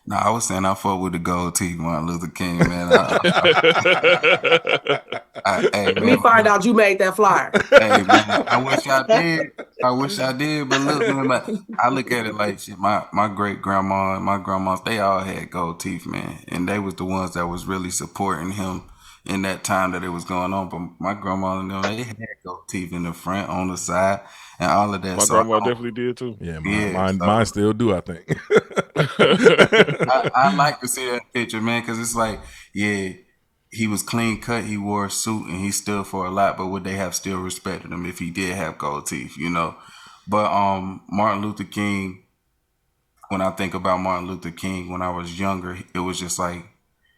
No, I was saying I fuck with the gold teeth Martin Luther King, man. Hey Let me man, find out you made that flyer. hey man, I wish I did. I wish I did, but look, man, like, I look at it like shit. My great grandma and my grandmas, they all had gold teeth, man, and they was the ones that was really supporting him in that time that it was going on. But my grandma and them, they had gold teeth in the front, on the side, and all of that. My So grandma definitely did too. Yeah, yeah, mine still do, I think. I like to see that picture, man, because it's like, yeah, he was clean cut, he wore a suit, and he stood for a lot. But would they have still respected him if he did have gold teeth, you know? But Martin Luther King. When I think about Martin Luther King, when I was younger, it was just like,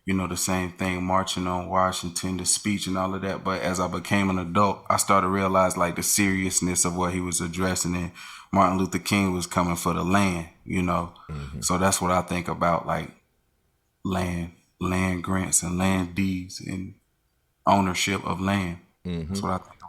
you know, the same thing, marching on Washington, the speech and all of that. But as I became an adult, I started to realize like the seriousness of what he was addressing. And Martin Luther King was coming for the land, you know. Mm-hmm. So that's what I think about, like land grants and land deeds and ownership of land. Mm-hmm. That's what I think about.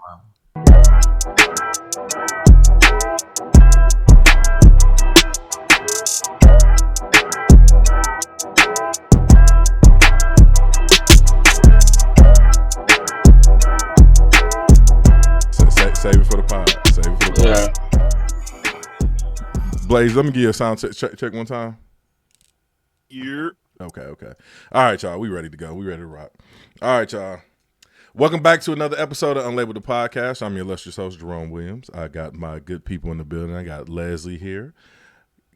Save it for the pod. Save it for the pod. Yeah. Blaze, let me give you a sound check one time. Yeah. Okay. All right, y'all. We ready to go. We ready to rock. All right, y'all. Welcome back to another episode of Unlabeled the podcast. I'm your illustrious host, Jerome Williams. I got my good people in the building. I got Leslie here.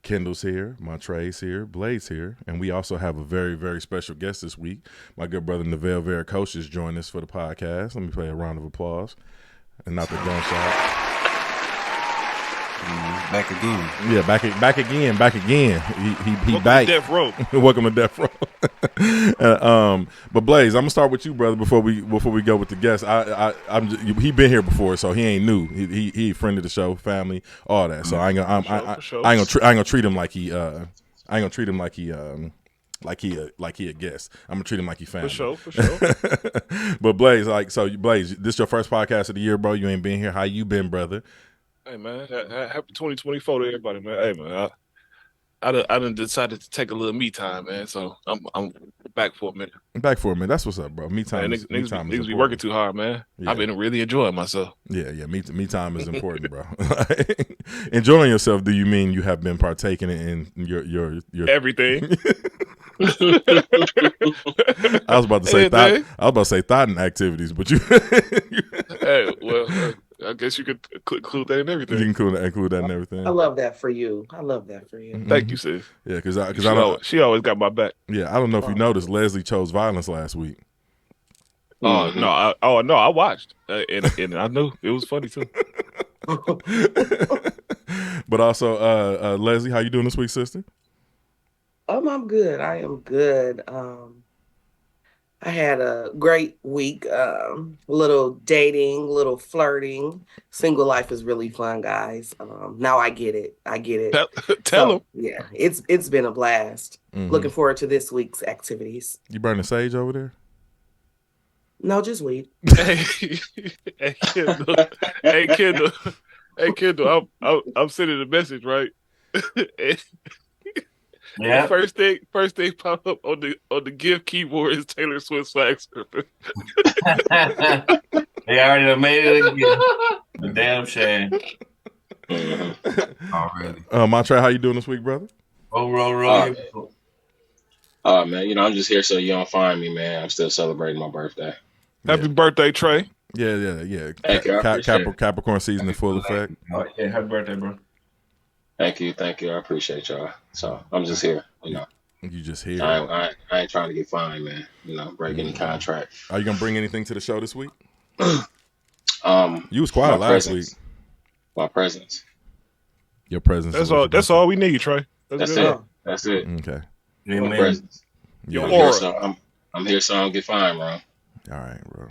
Kendall's here, Montrey's here, Blaze here, and we also have a very, very special guest this week. My good brother Neville Veracruz is joining us for the podcast. Let me play a round of applause. And not the gunshot. Back again. Yeah, back again. He back. Death Row. Welcome to Death Row. But Blaze, I'm gonna start with you, brother. Before we go with the guest, he been here before, so he ain't new. He a friend of the show, family, all that. So I ain't gonna treat him like he a guest. I'm gonna treat him like he family. For sure. But Blaze, Blaze, this your first podcast of the year, bro. You ain't been here. How you been, brother? Hey man, happy 2024 to everybody, man. Hey man, I done decided to take a little me time, man. So I'm back for a minute. That's what's up, bro. Me time. Man, niggas be working too hard, man. Yeah. I've been really enjoying myself. Yeah. Me time is important, bro. Enjoying yourself. Do you mean you have been partaking in your everything? I was about to say thought and activities, but you. Hey, well, I guess you could include that in everything. You can include that in everything. I love that for you. Thank you, sis. Yeah, because she always got my back. Yeah, I don't know if you noticed, Leslie chose violence last week. Oh no! I watched, and I knew it was funny too. But also, Leslie, how you doing this week, sister? I'm good. I am good. I had a great week. Little dating, little flirting. Single life is really fun, guys. Now I get it. Tell them. Yeah, it's been a blast. Mm-hmm. Looking forward to this week's activities. You burning sage over there? No, just weed. Hey, Kendall. I'm sending a message, right? Yeah. First thing pop up on the gift keyboard is Taylor Swift's Flag Surfer. They already made it again. A damn shame. Already. Montre, how you doing this week, brother? Roll. Man, I'm just here so you don't find me, man. I'm still celebrating my birthday. Happy birthday, Trey. Yeah. Thank you. Capricorn season in full effect. Oh, yeah, happy birthday, bro. Thank you. I appreciate y'all. So I'm just here, You just here. I ain't trying to get fined, man. Break any contract. Are you gonna bring anything to the show this week? You was quiet last week. My presence. Your presence. That's all we need, Trey. That's it. Okay. My presence. I'm here so I don't get fined, bro. All right, bro.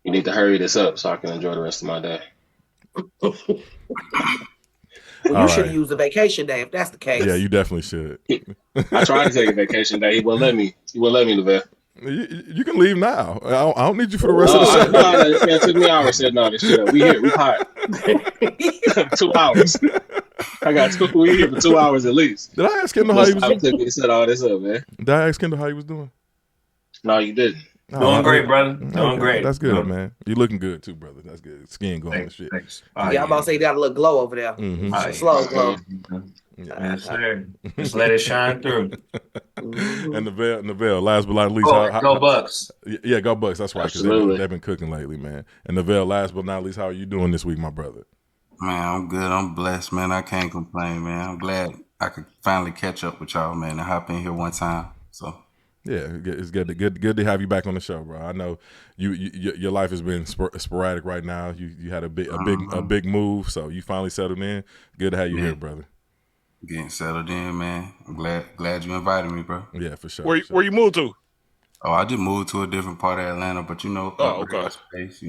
You need to hurry this up so I can enjoy the rest of my day. Well, you should use a vacation day if that's the case. Yeah, you definitely should. I tried to take a vacation day. He wouldn't let me. Levette. You can leave now. I don't need you for the rest of the show. No, it took me hours setting all this shit up. We here. We hot. 2 hours. I got we here for 2 hours at least. Did I ask Kendall how he was doing? It took me to set all this up, man. Did I ask Kendall how he was doing? No, you didn't. Doing great, brother. Doing great. That's good, man. You looking good too, brother. That's good. Skin going and shit. Thanks. I'm about to say you got a little glow over there. Mm-hmm. Slow glow. Yes, sir. Just let it shine through. And Neville, last but not least, go Bucks. Yeah, go Bucks. That's right. Because they've been cooking lately, man. And Neville, last but not least, how are you doing this week, my brother? Man, I'm good. I'm blessed, man. I can't complain, man. I'm glad I could finally catch up with y'all, man, and hop in here one time. So. Yeah, it's good to have you back on the show, bro. I know your life has been sporadic right now. You had a big move, so you finally settled in. Good to have you here, brother. Getting settled in, man. I'm glad you invited me, bro. Yeah, for sure. Where you moved to? Oh, I just moved to a different part of Atlanta, but okay. Space,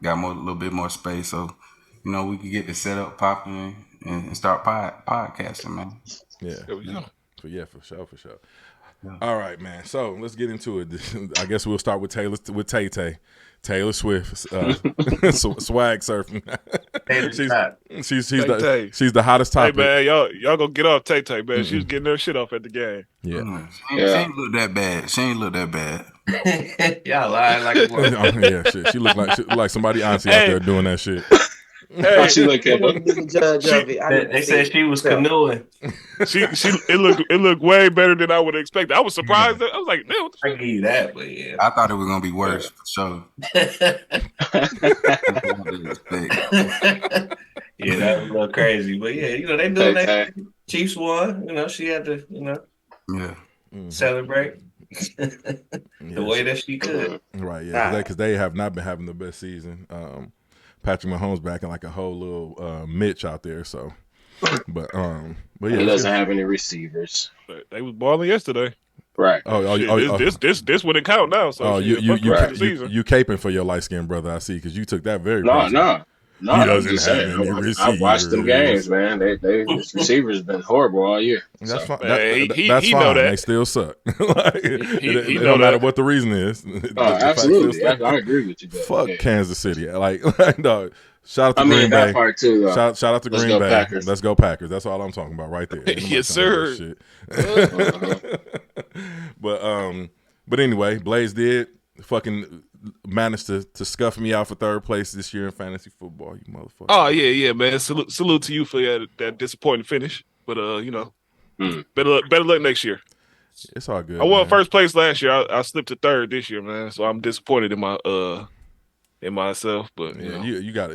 got a little bit more space, so we can get the setup popping and start podcasting, man. Yeah, for sure. Yeah. All right, man. So let's get into it. I guess we'll start with Tay-Tay. Taylor Swift, swag surfing. she's the hottest topic. Hey man, y'all gonna get off Tay-Tay, man. She was getting her shit off at the game. Yeah, she ain't look that bad. She ain't look that bad. Y'all lying like it was. Yeah, shit. She looked like somebody auntie out there doing that shit. Hey, she looked They said she was canoeing. It looked way better than I would expect. I was surprised. I was like, man, what the fuck? I give you that, but yeah. I thought it was gonna be worse for sure. Yeah, that was a little crazy, but yeah, they doing that. Chiefs won. She had to, celebrate the way that she could. Right, yeah, because they have not been having the best season. Patrick Mahomes backing like a whole little Mitch out there, so. But yeah, he doesn't have any receivers. They was balling yesterday. Right. This wouldn't count now. So you caping for your light skinned brother, I see, because you took that very No, he doesn't have any receivers. I watched them games, man. His receivers been horrible all year. That's fine. He that's know fine. that. They still suck. It know don't matter that. what the reason is. Absolutely. I agree with you. Fuck Kansas City. Dog. Shout out to Green Bay. That part too, though. Shout out to Green Bay. Packers. Let's go Packers. That's all I'm talking about right there. Yes, sir. But anyway, Blaze did fucking managed to scuff me out for third place this year in fantasy football. You motherfucker. Oh yeah, man. Salute to you for that disappointing finish. But better luck next year. It's all good. I won first place last year. I slipped to third this year, man. So I'm disappointed in myself, but you got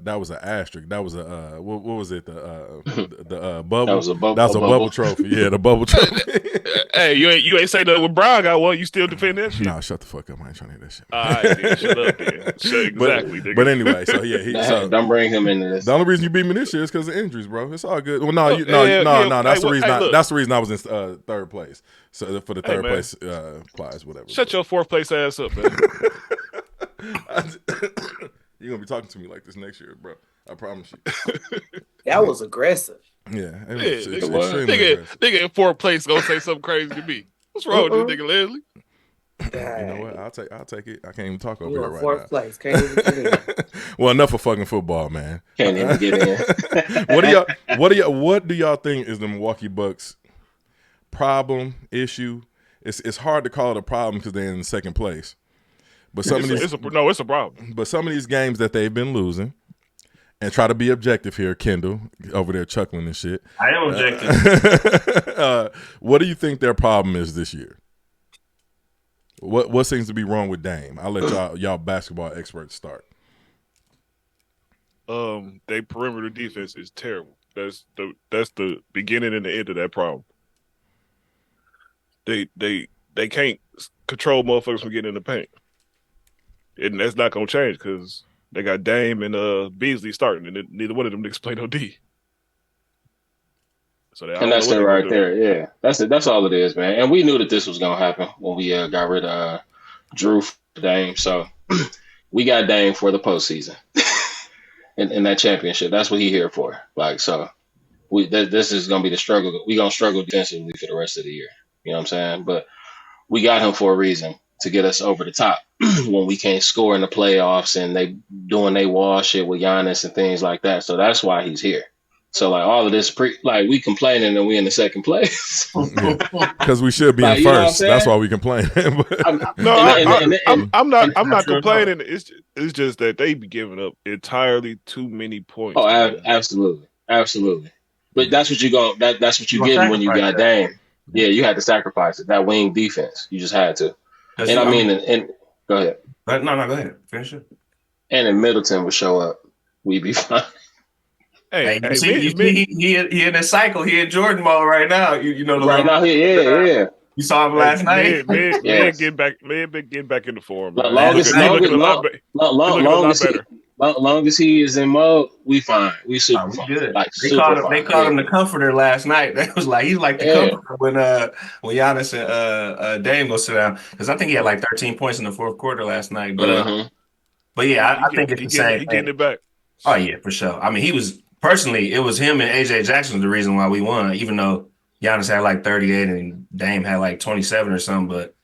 that was an asterisk. That was a what was it? The bubble. That was a bubble trophy. Yeah, the bubble trophy. Hey, you ain't say that when Brian got one. You still defend that shit? No, shut the fuck up. I ain't trying to hear that shit. All right, dude, shut up, dude. Exactly. But anyway, so yeah, don't bring him into this. The only reason you beat me this year is because of injuries, bro. It's all good. Well, no. That's the reason. That's the reason I was in third place. So for the third place prize, whatever. Shut your fourth place ass up, man. You're gonna be talking to me like this next year, bro. I promise you. That was aggressive. Yeah, nigga in fourth place gonna say something crazy to me. What's wrong with this nigga, Leslie? You know what? I'll take it. I can't even talk over You're here right fourth now. Place. Can't even get in. Well, enough of fucking football, man. Can't even get in. What do y'all think is the Milwaukee Bucks problem, issue? It's hard to call it a problem because they're in second place. But it's a problem. But some of these games that they've been losing, and try to be objective here, Kendall, over there chuckling and shit. I am objective. What do you think their problem is this year? What seems to be wrong with Dame? I'll let y'all basketball experts start. Their perimeter defense is terrible. That's the beginning and the end of that problem. They can't control motherfuckers from getting in the paint. And that's not gonna change because they got Dame and Beasley starting, and neither one of them niggas play no D. So that's it right there. Yeah, that's it. That's all it is, man. And we knew that this was gonna happen when we got rid of Drew for Dame. So we got Dame for the postseason in that championship. That's what he here for. This is gonna be the struggle. We gonna struggle defensively for the rest of the year. You know what I'm saying? But we got him for a reason to get us over the top when we can't score in the playoffs and they doing they wall shit with Giannis and things like that. So that's why he's here. So like all of this we complaining and we in the second place. Because we should be in first. That's why we complain. I'm not complaining. It's just that they be giving up entirely too many points. Oh, absolutely. But that's what that's what you get when you got Dame. Yeah, you had to sacrifice it. That wing defense, you just had to. And go ahead. No, go ahead. Finish it. And if Middleton would show up, we'd be fine. He in a cycle. He in Jordan mode right now. You know right now. Yeah. You saw him last night. Man, getting back into form. Long as he is in mode, we fine. We super fine. Good. They called him the comforter last night. That was like he's like the comforter when Giannis and Dame go sit down, because I think he had like 13 points in the fourth quarter last night. But yeah, I think it's the same. He getting it back. Oh yeah, for sure. I mean, it was him and AJ Jackson the reason why we won, even though Giannis had like 38 and Dame had like 27 or something. But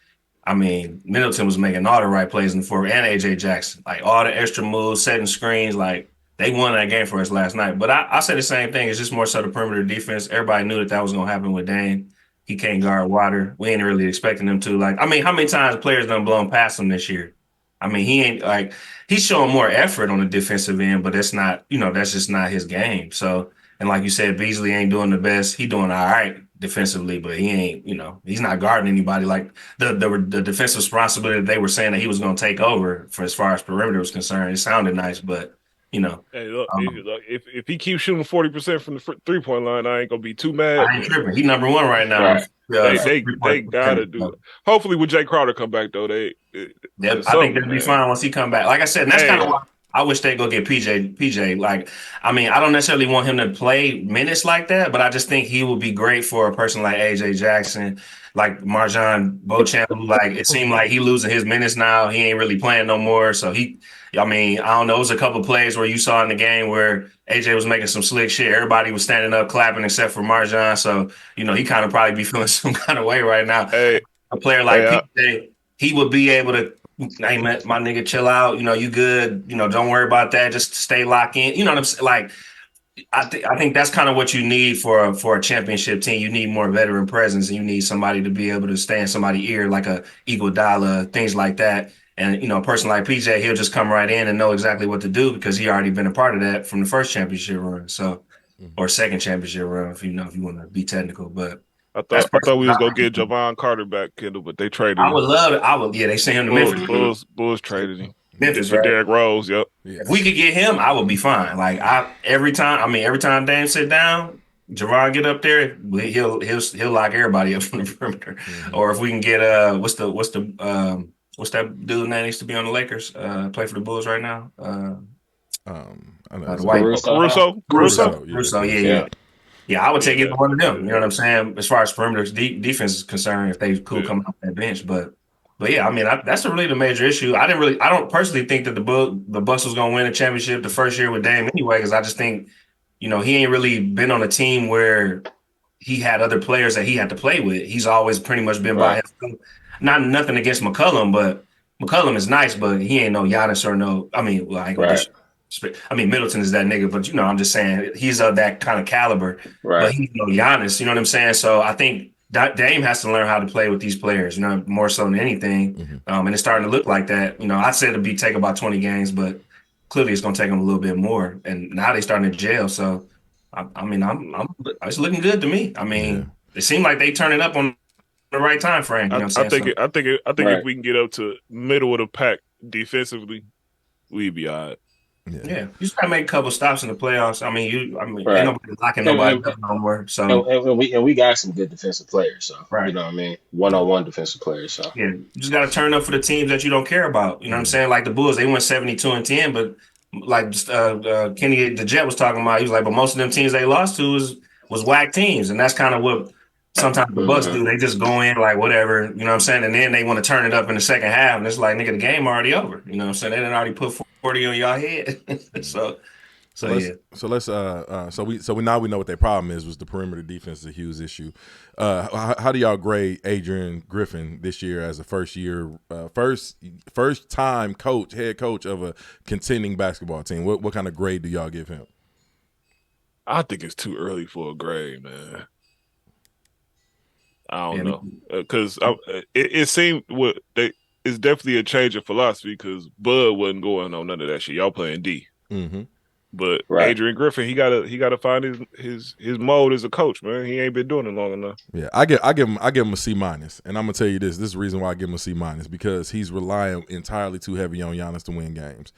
I mean, Middleton was making all the right plays in the fourth, and AJ Jackson, like all the extra moves, setting screens, like they won that game for us last night. But I say the same thing. It's just more so the perimeter defense. Everybody knew that was going to happen with Dame. He can't guard water. We ain't really expecting him to. Like, I mean, how many times players done blown past him this year? I mean, he ain't like he's showing more effort on the defensive end, but that's not, that's just not his game. So, and like you said, Beasley ain't doing the best. He doing all right defensively, but he ain't, he's not guarding anybody. Like the defensive responsibility that they were saying that he was going to take over for as far as perimeter was concerned, it sounded nice, but hey, look, if he keeps shooting 40% from the 3-point line, I ain't gonna be too mad. I ain't tripping. He number one right now. Right. They gotta do it. Hopefully, with Jay Crowder come back though, I think they'll be fine once he come back. Like I said, and that's kind of why I wish they'd go get PJ. Like, I mean, I don't necessarily want him to play minutes like that, but I just think he would be great for a person like AJ Jackson, like Marjan Beauchamp. Like, it seemed like he losing his minutes now. He ain't really playing no more. So I don't know. It was a couple of plays where you saw in the game where AJ was making some slick shit. Everybody was standing up clapping except for Marjan. So, he kind of probably be feeling some kind of way right now. Hey, a player like PJ, he would be able to, hey, my nigga, chill out. You good. Don't worry about that. Just stay locked in. You know what I'm saying? Like, I think that's kind of what you need for a championship team. You need more veteran presence, and you need somebody to be able to stay in somebody's ear, like a Iguodala, things like that. And, a person like PJ, he'll just come right in and know exactly what to do because he already been a part of that from the first championship run. So, or second championship run, if you want to be technical. But I thought we was gonna get Javon Carter back, Kendall, but they traded him. I would love it. Yeah, they sent him to Memphis. Bulls traded him. Memphis, right? Derrick Rose. Yep. If we could get him, I would be fine. Like every time Dame sit down, Javon get up there, he'll lock everybody up from the perimeter. Mm-hmm. Or if we can get what's that dude that used to be on the Lakers? Play for the Bulls right now. Caruso. Yeah, I would take it to one of them. You know what I'm saying? As far as perimeter defense is concerned, if they could come off that bench, but yeah, I mean that's really the major issue. I don't personally think that the Bucks was going to win a championship the first year with Dame anyway, because I just think he ain't really been on a team where he had other players that he had to play with. He's always pretty much been by himself. Nothing against McCollum, but McCollum is nice, but he ain't no Giannis or no. I mean, Middleton is that nigga, but I'm just saying he's of that kind of caliber. Right. But he's no Giannis, you know what I'm saying? So I think Dame has to learn how to play with these players, more so than anything. Mm-hmm. And it's starting to look like that. I said it'd take about 20 games, but clearly it's going to take them a little bit more. And now they're starting to gel. So, it's looking good to me. I mean, it seemed like they turn it up on the right time frame. You know what I'm saying? I think if we can get up to middle of the pack defensively, we'd be all right. Yeah, you just gotta make a couple stops in the playoffs. Ain't nobody locking nobody up no more. So and we got some good defensive players. So you know what I mean, 1-on-1 defensive players. So you just gotta turn up for the teams that you don't care about. You know what I'm saying? Like the Bulls, they went 72-10, but like Kenny the Jet was talking about, he was like, but most of them teams they lost to was whack teams, and that's kind of what sometimes the Bucks do. They just go in like whatever, you know what I'm saying, and then they want to turn it up in the second half, and it's like, nigga, the game already over. You know what I'm saying? They done already put 40 on y'all head. So So So we now we know what their problem is. Was the perimeter defense is a huge issue. How do y'all grade Adrian Griffin this year as a first time head coach of a contending basketball team? What kind of grade do y'all give him? I think it's too early for a grade, man. I don't know, because it seemed it's definitely a change of philosophy because Bud wasn't going on none of that shit. Y'all playing D. Mm-hmm. But Right. Adrian Griffin, he gotta find his mode as a coach, man. He ain't been doing it long enough. Yeah, I give him a C-, and I'm gonna tell you this. This is the reason why I give him a C- because he's relying entirely too heavy on Giannis to win games.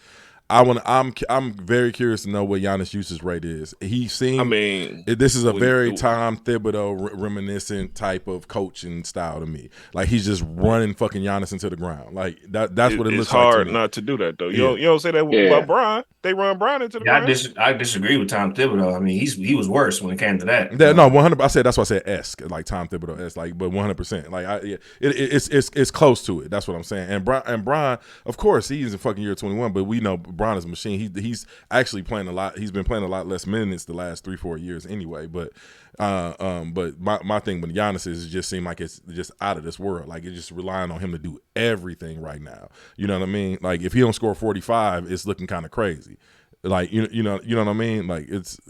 I'm very curious to know what Giannis' usage rate is. This is a very Tom Thibodeau reminiscent type of coaching style to me. Like he's just running fucking Giannis into the ground. Like that's what it looks like. It's hard not to do that though. You don't say that about Brian. They run Brian into the ground. I disagree with Tom Thibodeau. I mean, he was worse when it came to that. No, 100. I said that's why I said esque, like Tom Thibodeau esque, like, but 100%. Like it's close to it. That's what I'm saying. And Brian, of course, he's in fucking year 21, but we know Brian is a machine. He's actually playing a lot. He's been playing a lot less minutes the last 3-4 years anyway. But my thing with Giannis is it just seemed like it's just out of this world. Like it's just relying on him to do everything right now. You know what I mean? Like if he don't score 45, it's looking kind of crazy. Like you know what I mean? Like it's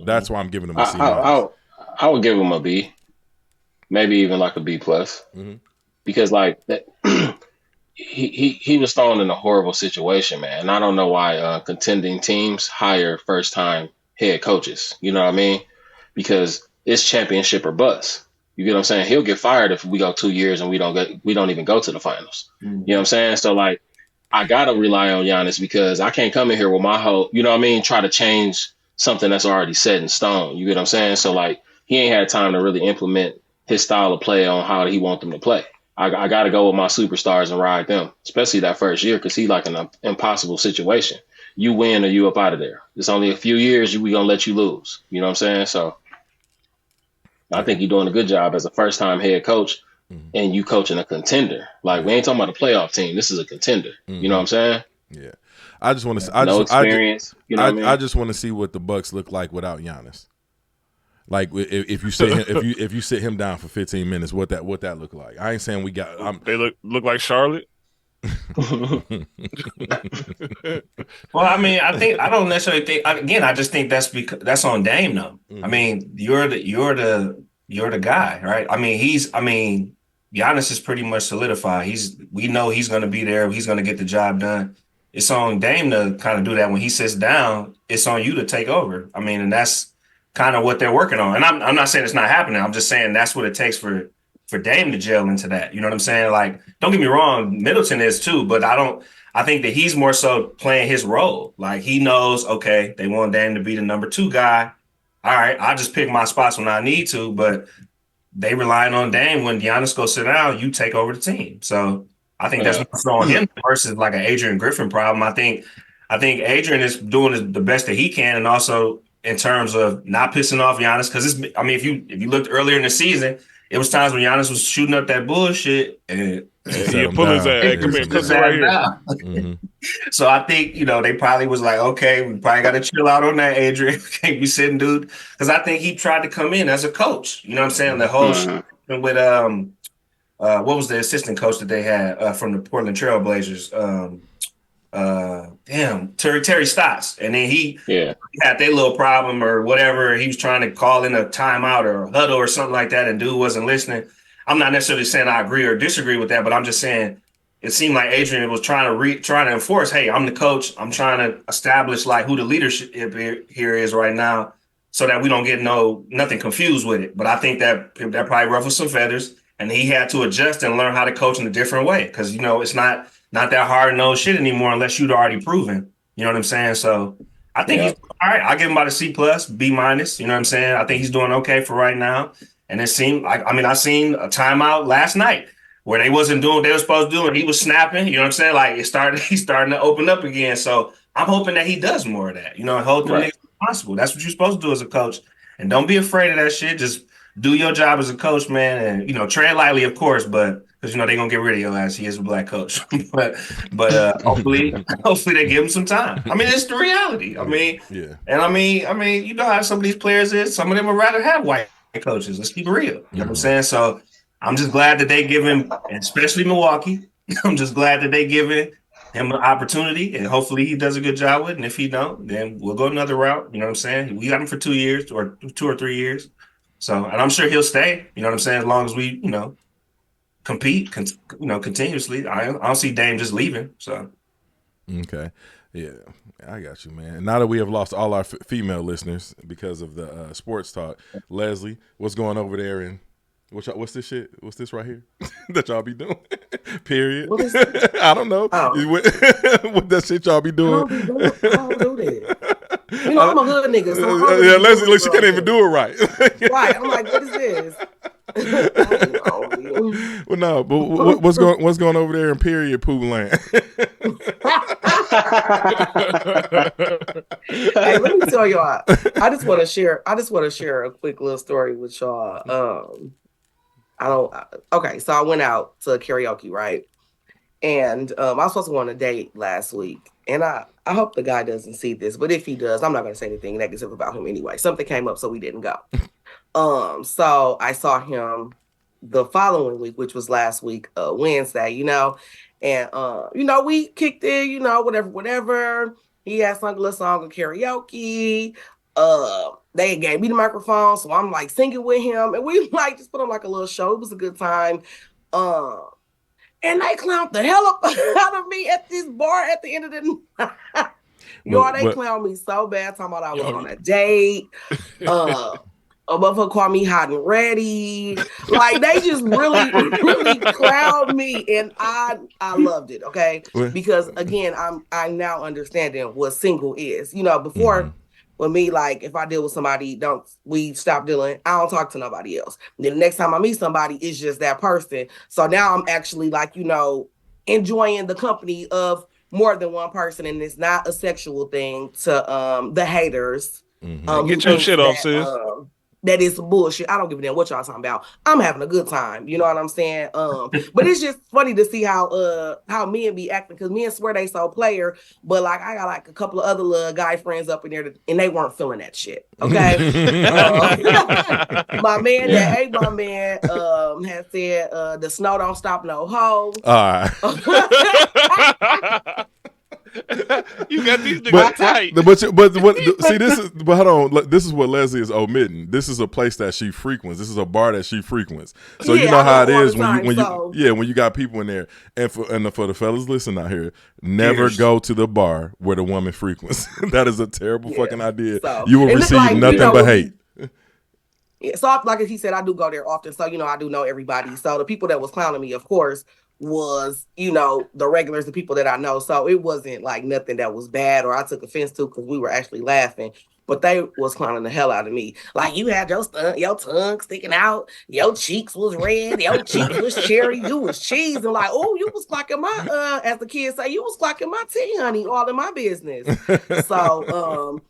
that's why I'm giving him a C-. I would give him a B, maybe even like a B+, because like that. He was thrown in a horrible situation, man. And I don't know why contending teams hire first time head coaches. You know what I mean? Because it's championship or bust. You get what I'm saying? He'll get fired if we go 2 years and we don't even go to the finals. You know what I'm saying? So like I gotta rely on Giannis because I can't come in here with my whole, you know what I mean, try to change something that's already set in stone. You get what I'm saying? So like he ain't had time to really implement his style of play on how he want them to play. I got to go with my superstars and ride them, especially that first year, because he's like an impossible situation. You win or you up out of there. It's only a few years we going to let you lose. You know what I'm saying? So I think you're doing a good job as a first-time head coach, and you coaching a contender. Like, we ain't talking about a playoff team. This is a contender. You know what I'm saying? Yeah. I just want to experience. You know what I mean? I just want to see what the Bucks look like without Giannis. Like if you sit him, if you sit him down for 15 minutes, what that look like? I ain't saying we got. They look like Charlotte. Well, I mean, I don't necessarily think. Again, I just think that's on Dame though. I mean, you're the guy, right? I mean, Giannis is pretty much solidified. We know he's going to be there. He's going to get the job done. It's on Dame to kind of do that when he sits down. It's on you to take over. I mean, and that's kind of what they're working on. And I'm not saying it's not happening. I'm just saying that's what it takes for Dame to gel into that. You know what I'm saying? Like, don't get me wrong, Middleton is too, but I think that he's more so playing his role. Like he knows, okay, they want Dame to be the number 2 guy. All right, I'll just pick my spots when I need to, but they relying on Dame. When Giannis goes sit down, you take over the team. So I think that's what's on him versus like an Adrian Griffin problem. I think Adrian is doing the best that he can, and also in terms of not pissing off Giannis, because if you looked earlier in the season, it was times when Giannis was shooting up that bullshit and you pull his ass. Hey, come here, pull right here. So I think they probably was like, okay, we probably got to chill out on that, Adrian. Can't be sitting, dude, because I think he tried to come in as a coach. You know what I'm saying? The whole shit with what was the assistant coach that they had from the Portland Trail Blazers? Terry Stotts, and then he had that little problem or whatever. He was trying to call in a timeout or a huddle or something like that, and dude wasn't listening. I'm not necessarily saying I agree or disagree with that, but I'm just saying it seemed like Adrian was trying to enforce, hey, I'm the coach. I'm trying to establish like who the leadership here is right now, so that we don't get nothing confused with it. But I think that probably ruffled some feathers, and he had to adjust and learn how to coach in a different way, because it's not that hard-nosed shit anymore unless you'd already proven. You know what I'm saying? So I think he's all right. I'll give him about a C+, B-. You know what I'm saying? I think he's doing okay for right now. And it seemed like, I seen a timeout last night where they wasn't doing what they were supposed to do, and he was snapping. You know what I'm saying? Like he's starting to open up again. So I'm hoping that he does more of that. Hold the niggas responsible. That's what you're supposed to do as a coach. And don't be afraid of that shit. Just do your job as a coach, man, and tread lightly, of course, but because they're gonna get rid of your ass. He is a black coach, but hopefully they give him some time. I mean, it's the reality. I mean, and I mean, you know how some of these players is. Some of them would rather have white coaches. Let's keep it real. You know what I'm saying? So I'm just glad that they give him, especially Milwaukee. I'm just glad that they give him an opportunity, and hopefully he does a good job with it. And if he don't, then we'll go another route. You know what I'm saying? We got him for 2 years or 2 or 3 years. So, and I'm sure he'll stay. You know what I'm saying? As long as we, compete, continuously. I don't see Dame just leaving. So, okay, yeah, I got you, man. Now that we have lost all our female listeners because of the sports talk, Leslie, what's going over there? And what's this shit? What's this right here that y'all be doing? Period. I don't know. Oh. What that shit y'all be doing? I don't do that. I'm a hood nigga. So yeah, Leslie, look, she can't even do it right. Right. I'm like, what is this? Well, no, but what's going over there in period poo land? Hey, let me tell y'all. I just want to share a quick little story with y'all. Okay, so I went out to karaoke, right? And I was supposed to go on a date last week. And I hope the guy doesn't see this, but if he does, I'm not going to say anything negative about him anyway. Something came up, so we didn't go. So I saw him the following week, which was last week, Wednesday, and, we kicked it, whatever. He had sung a little song of karaoke. They gave me the microphone, so I'm like singing with him, and we just put on like a little show. It was a good time. And they clowned the hell out of me at this bar at the end of the night. Y'all, they clowned me so bad, talking about I was on a date. A motherfucker called me hot and ready. Like, they just really, really clowned me, and I loved it, okay? Because, again, I'm now understanding what single is. Before, with me, like, if I deal with somebody, we stop dealing, I don't talk to nobody else. Then the next time I meet somebody, it's just that person. So now I'm actually, enjoying the company of more than one person, and it's not a sexual thing to the haters. Get your shit off, sis. That is some bullshit. I don't give a damn what y'all talking about. I'm having a good time. You know what I'm saying? But it's just funny to see how men be acting, because men swear they so player, but I got a couple of other little guy friends up in there and they weren't feeling that shit. Okay. My man that ate my man had said the snow don't stop no hoe. All right. You got these niggas tight. But hold on. This is what Leslie is omitting. This is a place that she frequents. This is a bar that she frequents. So you know how it is when you got people in there. And for the fellas listening out here, never go to the bar where the woman frequents. That is a terrible fucking idea. So, you will receive nothing but hate. Yeah, so like he said, I do go there often. So I do know everybody. So the people that was clowning me, of course, was the regulars, the people that I know. So it wasn't like nothing that was bad or I took offense to, because we were actually laughing. But they was clowning the hell out of me. Like, you had your tongue sticking out, your cheeks was red, your cheeks was cherry, you was cheese, and like, oh, you was clocking my as the kids say, you was clocking my tea, honey, all in my business. So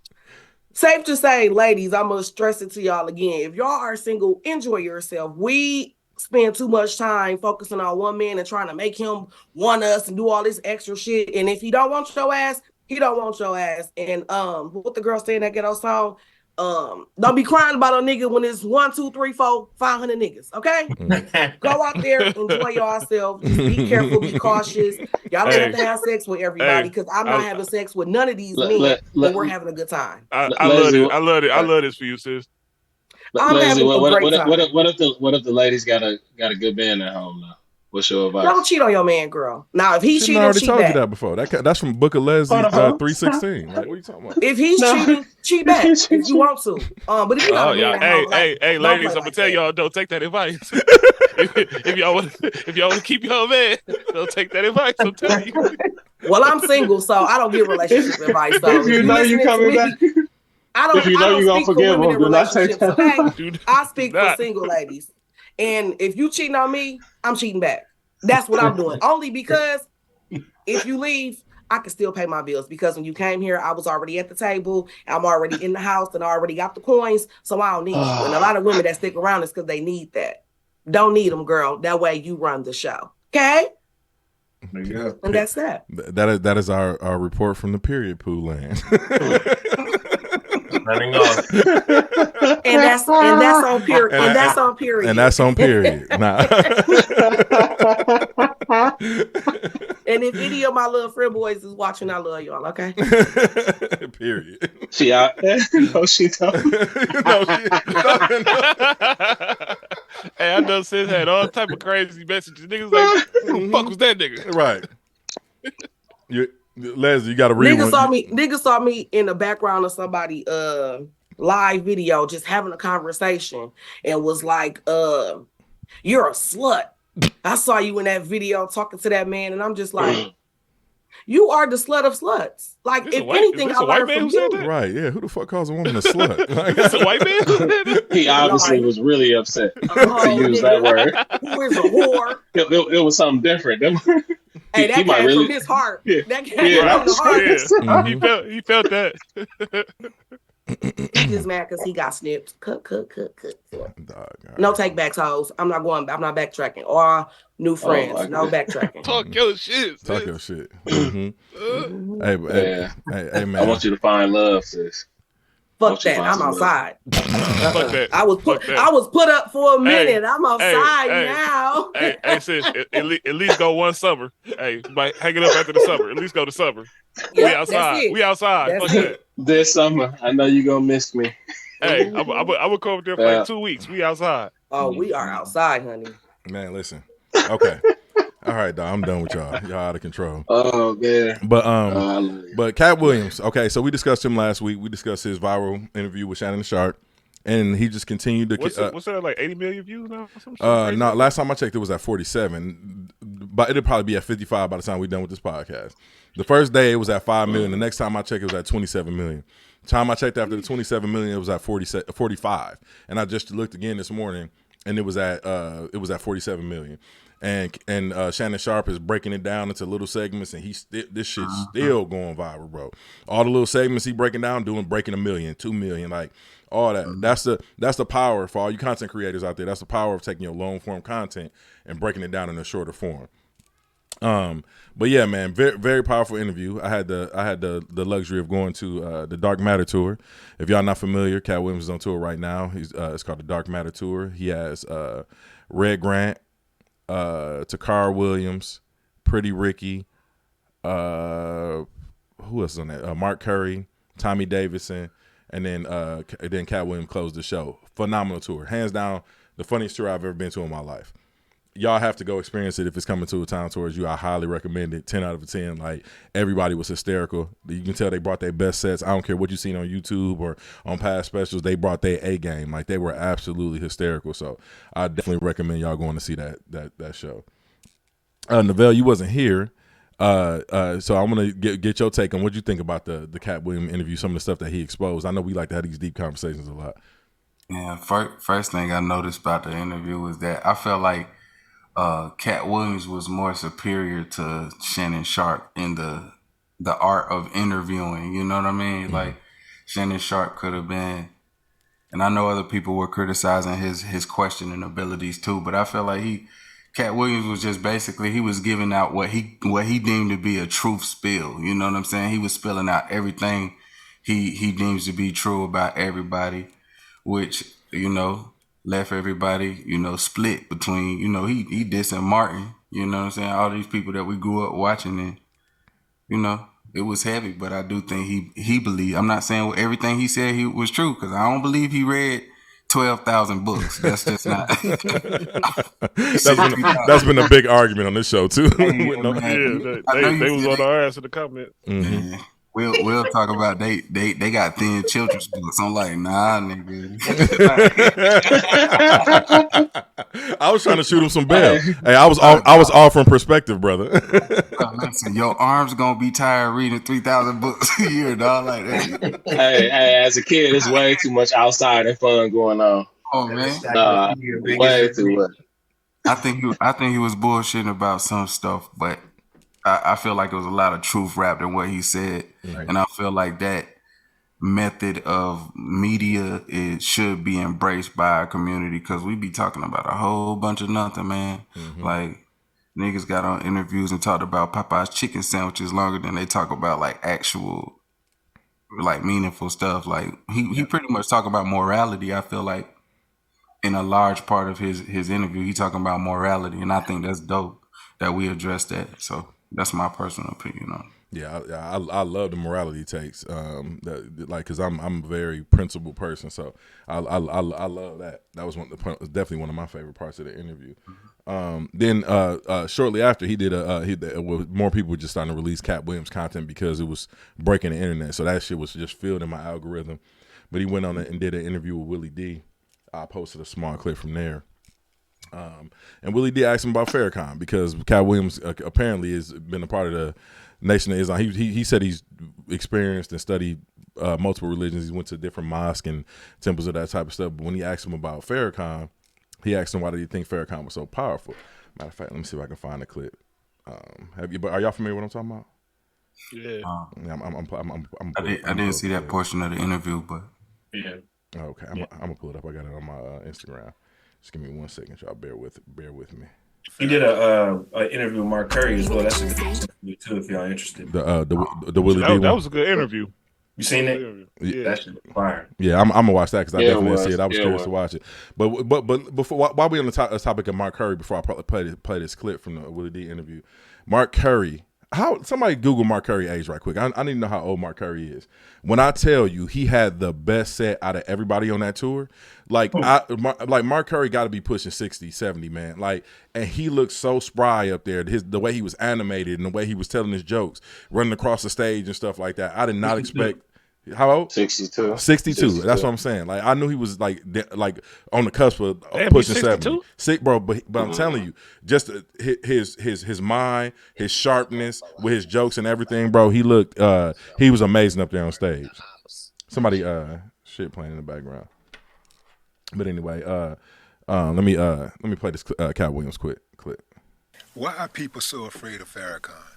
safe to say, ladies, I'm gonna stress it to y'all again. If y'all are single, enjoy yourself. We spend too much time focusing on one man and trying to make him want us and do all this extra shit. And if he don't want your ass, he don't want your ass. And what the girl saying that ghetto song, don't be crying about a nigga when it's 1, 2, 3, 4, 500 niggas. Okay, go out there, enjoy yourself. Just be careful, be cautious. Y'all don't have to have sex with everybody, because I'm not having sex with none of these men when we're having a good time. I love it. I love this for you, sis. Leslie, what if the ladies got a good man at home now? What's your advice? Don't cheat on your man, girl. Now, if he's cheating, I already cheat told back. you that before. That's from Book of Leslie 3:16. Like, what are you talking about? If he's cheating, cheat back if you want to. But if you not hey, ladies, I'm gonna tell y'all, don't take that advice. if y'all want to keep your man, don't take that advice. I'm telling you. Well, I'm single, so I don't give relationship advice. So if you know you coming back. I don't speak for women in relationships. Okay? I speak for not. single ladies. And if you cheating on me, I'm cheating back. That's what I'm doing. Only because if you leave, I can still pay my bills because when you came here, I was already at the table. I'm already in the house and I already got the coins. So I don't need you. And a lot of women that stick around is because they need that. Don't need them, girl. That way you run the show. Okay? Yeah. And that's that. That is our report from the period pool land. Running off. And that's on period. And that's on period. And that's on period. Nah. And if any of my little friend boys is watching, I love y'all, okay? Period. She out there? No, she don't. No, she Hey, I know sis had all type of crazy messages. Niggas like, who the fuck was that nigga? Right. Leslie, you got to read one. Niggas saw me in the background of somebody live video just having a conversation and was like, you're a slut. I saw you in that video talking to that man, and I'm just like, you are the slut of sluts. Like, if anything, I learned from you. Right, yeah. Who the fuck calls a woman a slut? It's a white man? He obviously was really upset to use that word. Who is a whore? It was something different. Hey, that came from his heart. Yeah. That came from the heart. Yeah. He felt that. He just mad because he got snipped. Cut. No take backs, hoes. I'm not backtracking. Or new friends. No backtracking. Talk your shit. Talk your shit. Mm-hmm. Hey, man. I want you to find love, sis. Fuck that. I'm outside. Fuck that. I was put up for a minute. I'm outside now. Hey, sis, at least go one summer. Hey, might hang it up after the summer. At least go to summer. Yep, we outside. We outside. That's Fuck it. that. This summer, I know you're going to miss me. Hey, I'm going to come up there for like 2 weeks. We outside. Oh, we are outside, honey. Man, listen. Okay. All right, dog. I'm done with y'all. Y'all out of control. Oh, man. But Katt Williams. Okay, so we discussed him last week. We discussed his viral interview with Shannon Sharp, and he just continued to. What's that, like 80 million views now? No, last time I checked, it was at 47. But it'll probably be at 55 by the time we're done with this podcast. The first day it was at 5 million. The next time I checked, it was at 27 million. The time I checked after the 27 million, it was at 45. And I just looked again this morning, and it was at 47 million. And Shannon Sharp is breaking it down into little segments, and this shit's still going viral, bro. All the little segments he breaking down, breaking 1 million, 2 million, like all that. That's the power for all you content creators out there. That's the power of taking your long form content and breaking it down in a shorter form. But yeah, man, very, very powerful interview. I had the luxury of going to the Dark Matter tour. If y'all not familiar, Katt Williams is on tour right now. It's called the Dark Matter tour. He has Red Grant, Takara Williams, Pretty Ricky, who else is on that? Mark Curry, Tommy Davidson, and then Katt Williams closed the show. Phenomenal tour, hands down the funniest tour I've ever been to in my life. Y'all have to go experience it if it's coming to a town towards you. I highly recommend it. 10 out of 10. Like, everybody was hysterical. You can tell they brought their best sets. I don't care what you've seen on YouTube or on past specials. They brought their A game. Like, they were absolutely hysterical. So I definitely recommend y'all going to see that show. Neville, you wasn't here. So I'm gonna get your take on what you think about the Katt Williams interview, some of the stuff that he exposed. I know we like to have these deep conversations a lot. Yeah, first thing I noticed about the interview was that I felt like Katt Williams was more superior to Shannon Sharp in the art of interviewing. You know what I mean? Mm-hmm. Like, Shannon Sharp could have been, and I know other people were criticizing his questioning abilities too, but I felt like Katt Williams was just basically, he was giving out what he deemed to be a truth spill. You know what I'm saying? He was spilling out everything he deems to be true about everybody, which, you know, left everybody, you know, split between, you know, he dissing Martin, you know what I'm saying? All these people that we grew up watching, and, you know, it was heavy, but I do think he believed. I'm not saying everything he said he was true, because I don't believe he read 12,000 books. That's just not. That's been a big argument on this show too. They was on our ass in the comments. Mm-hmm. Yeah. We'll talk about they got thin children's books. I'm like, nah, nigga. I was trying to shoot him some bail. Hey, I was offering perspective, brother. Listen, your arms gonna be tired reading 3,000 books a year, dog. Like that. Hey, as a kid, it's way too much outside and fun going on. Oh man, way too much. I think he was bullshitting about some stuff, but I feel like it was a lot of truth wrapped in what he said, and I feel like that method of media should be embraced by our community because we be talking about a whole bunch of nothing, man. Like niggas got on interviews and talked about Popeye's chicken sandwiches longer than they talk about like actual like meaningful stuff. Like he pretty much talk about morality. I feel like in a large part of his interview, he talking about morality, and I think that's dope that we address that. So that's my personal opinion on it. Yeah, I love the morality takes. Because I'm a very principled person, so I love that. That was definitely one of my favorite parts of the interview. Then shortly after, he did more people were just starting to release Katt Williams content because it was breaking the internet. So that shit was just filled in my algorithm. But he went on and did an interview with Willie D. I posted a small clip from there. And Willie D asked him about Farrakhan because Katt Williams apparently has been a part of the Nation of Islam. He said he's experienced and studied multiple religions. He went to different mosques and temples of that type of stuff. But when he asked him about Farrakhan, he asked him why did he think Farrakhan was so powerful. Matter of fact, let me see if I can find the clip. Are y'all familiar with what I'm talking about? Yeah. I didn't see that portion of the interview, but Yeah. Okay, I'm gonna pull it up. I got it on my Instagram. Just give me 1 second, y'all. Bear with me. He did a interview with Mark Curry as well. That's a good interview too, if y'all interested. The Willie D one. That was a good interview. You seen it? Yeah. That shit was fire. Yeah, I'm gonna watch that because I Yeah, it definitely was. see it. I was Yeah, it curious was. to watch it. But before while we on the topic of Mark Curry, before I probably play this clip from the Willie D interview, Mark Curry. Somebody Google Mark Curry age right quick. I need to know how old Mark Curry is. When I tell you he had the best set out of everybody on that tour, like Mark Curry got to be pushing 60, 70, man. Like, and he looked so spry up there. The way he was animated and the way he was telling his jokes, running across the stage and stuff like that. I did not expect. How old? 62. 62. That's what I'm saying. Like I knew he was like on the cusp of Damn, pushing he's 70. 62? Sick, bro. But I'm telling you, just his mind, his sharpness with his jokes and everything, bro. He looked. He was amazing up there on stage. Somebody shit playing in the background. But anyway, let me play this Katt Williams clip. Why are people so afraid of Farrakhan?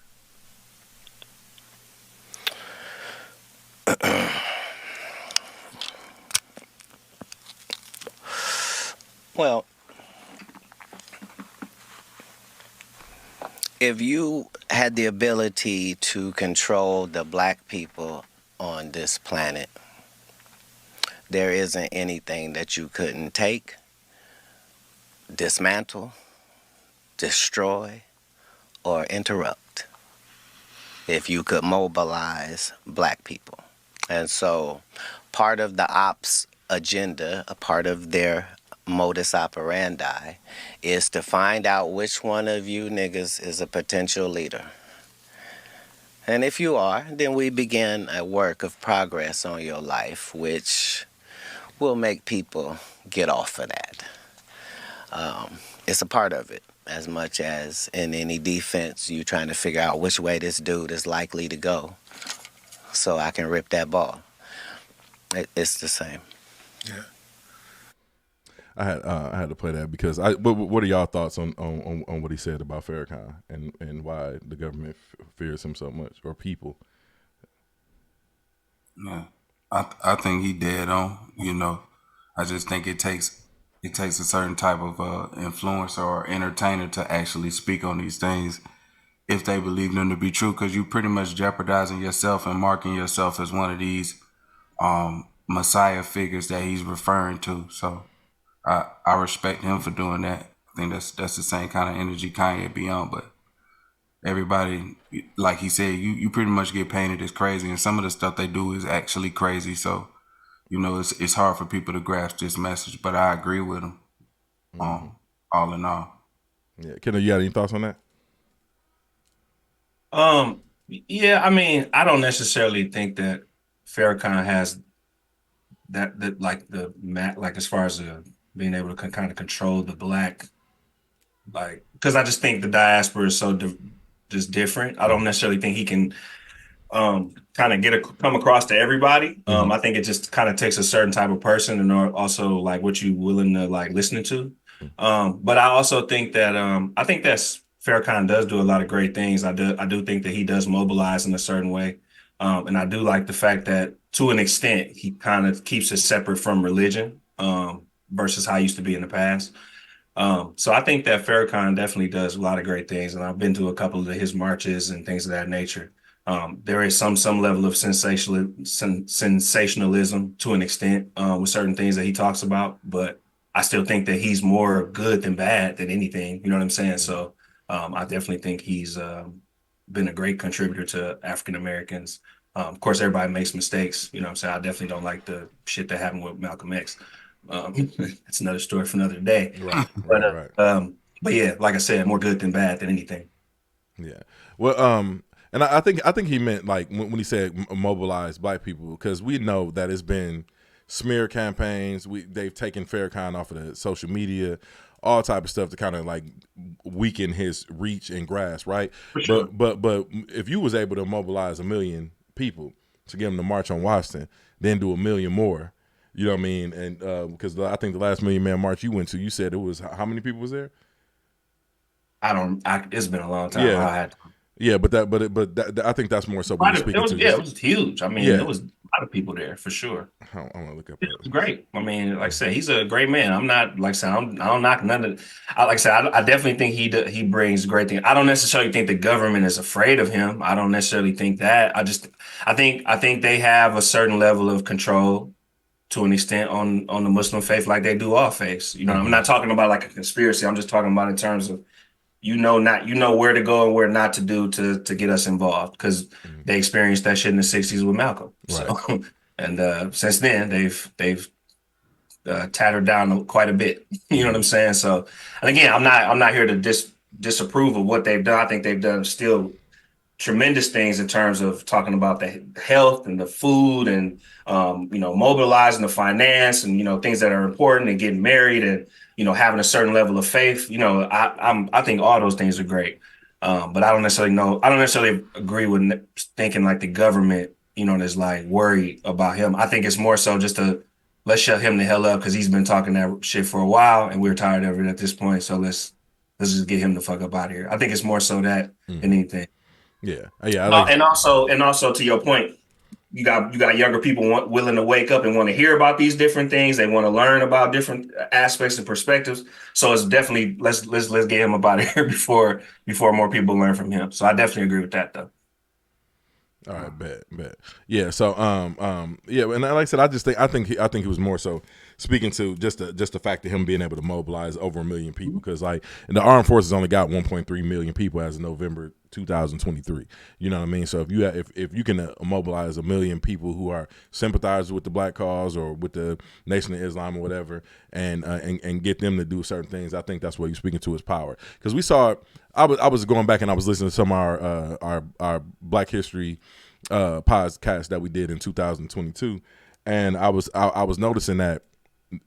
Well, if you had the ability to control the black people on this planet, there isn't anything that you couldn't take, dismantle, destroy, or interrupt if you could mobilize black people. And so part of the ops agenda, a part of their modus operandi, is to find out which one of you niggas is a potential leader. And if you are, then we begin a work of progress on your life, which will make people get off of that. It's a part of it, as much as in any defense, you trying to figure out which way this dude is likely to go so I can rip that ball. It's the same. Yeah. I had to play that because what are y'all thoughts on what he said about Farrakhan and why the government fears him so much, or people? yeah, I think he dead on. You know, I just think it takes a certain type of influencer or entertainer to actually speak on these things if they believe them to be true, because you pretty much jeopardizing yourself and marking yourself as one of these messiah figures that he's referring to. So I respect him for doing that. I think that's the same kind of energy Kanye be on, but everybody, like he said, you pretty much get painted as crazy, and some of the stuff they do is actually crazy. So, you know, it's hard for people to grasp this message, but I agree with him. All in all. Yeah, Kendall, you got any thoughts on that? Yeah, I mean, I don't necessarily think that Farrakhan has that like as far as being able to kind of control the black, like, because I just think the diaspora is so just different. I don't necessarily think he can kind of come across to everybody. I think it just kind of takes a certain type of person, and also like what you willing to like listen to. But I also think that I think that's Farrakhan does do a lot of great things. I do think that he does mobilize in a certain way. And I do like the fact that to an extent, he kind of keeps it separate from religion, versus how it used to be in the past. So I think that Farrakhan definitely does a lot of great things, and I've been to a couple of his marches and things of that nature. There is some level of sensationalism to an extent, with certain things that he talks about, but I still think that he's more good than bad than anything. You know what I'm saying? So I definitely think he's been a great contributor to African Americans. Of course, everybody makes mistakes. You know what I'm saying? I definitely don't like the shit that happened with Malcolm X. It's another story for another day. Right, But right. but yeah, like I said, more good than bad than anything. Yeah. Well, and I think he meant like when he said mobilize black people, because we know that it's been smear campaigns. They've taken Farrakhan off of the social media, all type of stuff to kind of like weaken his reach and grasp, right? For sure. But if you was able to mobilize 1 million people to get them to march on Washington, then do 1 million more, you know what I mean? And because I think the last Million Man March you went to, you said it was how many people was there? It's been a long time. Yeah. Yeah, but I think that's more so what you're speaking to. It was huge. I mean, Yeah. there was a lot of people there for sure. I'm gonna look up. It was great. I mean, like I said, he's a great man. I'm not like I said, I don't knock none of. Like I said, I definitely think he brings great things. I don't necessarily think the government is afraid of him. I don't necessarily think that. I think they have a certain level of control to an extent on the Muslim faith, like they do all faiths. You know, I'm not talking about like a conspiracy. I'm just talking about in terms of you know where to go and where not to do to get us involved, because they experienced that shit in the '60s with Malcolm. Right. So, and since then they've tattered down quite a bit. You know what I'm saying? So, and again, I'm not here to disapprove of what they've done. I think they've done still tremendous things in terms of talking about the health and the food and mobilizing the finance and things that are important and getting married and having a certain level of faith. I think all those things are great, but I don't necessarily agree with thinking like the government is like worried about him. I think it's more so just let's shut him the hell up, because he's been talking that shit for a while and we're tired of it at this point. So let's just get him the fuck up out of here. I think it's more so that than anything. Yeah. And also to your point, you got younger people willing to wake up and want to hear about these different things. They want to learn about different aspects and perspectives. So it's definitely let's get him up out of here before more people learn from him. So I definitely agree with that though. All right, bet. Yeah, so yeah, and like I said, I think he was more so speaking to just the fact of him being able to mobilize over 1 million people, because like the armed forces only got 1.3 million people as of November 2023. You know what I mean? So if you can mobilize 1 million people who are sympathizers with the black cause or with the Nation of Islam or whatever, and get them to do certain things, I think that's what you're speaking to is power. Because we saw it. I was going back and I was listening to some of our Black History podcast that we did in 2022, and I was noticing that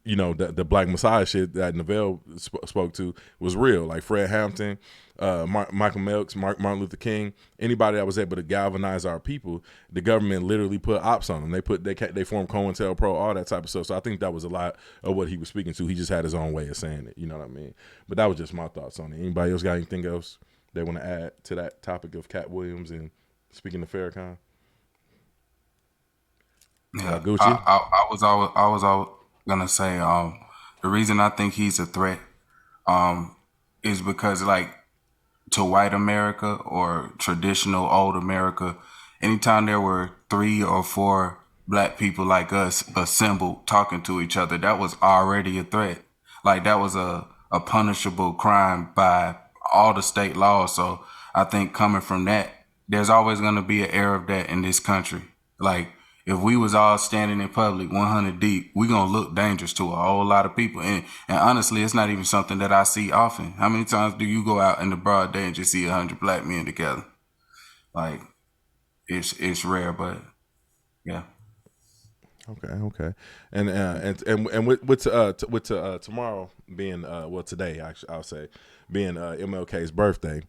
the Black Messiah shit that Neville spoke to was real. Like Fred Hampton, Michael Melks, Martin Luther King, anybody that was able to galvanize our people, the government literally put ops on them. They formed COINTELPRO, all that type of stuff. So I think that was a lot of what he was speaking to. He just had his own way of saying it. You know what I mean? But that was just my thoughts on it. Anybody else got anything else they want to add to that topic of Katt Williams and speaking of Farrakhan? Yeah, Gucci. I was always gonna say the reason I think he's a threat is because, like, to white America or traditional old America, anytime there were 3 or 4 black people like us assembled talking to each other, that was already a threat. Like, that was a punishable crime by all the state laws. So I think coming from that, there's always going to be an air of that in this country. Like, if we was all standing in public 100 deep, we going to look dangerous to a whole lot of people. And honestly, it's not even something that I see often. How many times do you go out in the broad day and just see 100 black men together? Like, it's rare, but yeah. Okay. And with tomorrow being today, actually, I'll say, being MLK's birthday,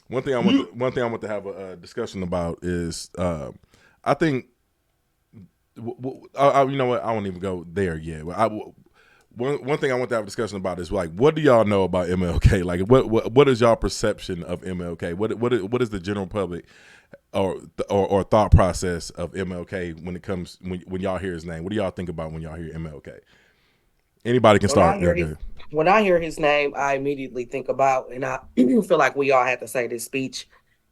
one thing I want to have a discussion about is I think you know what, I won't even go there yet. one thing I want to have a discussion about is like, what do y'all know about MLK? Like, what is y'all perception of MLK? What is the general public or thought process of MLK when it comes when y'all hear his name? What do y'all think about when y'all hear MLK? Anybody can start. When I hear his name, I immediately think about, and I feel like we all had to say this speech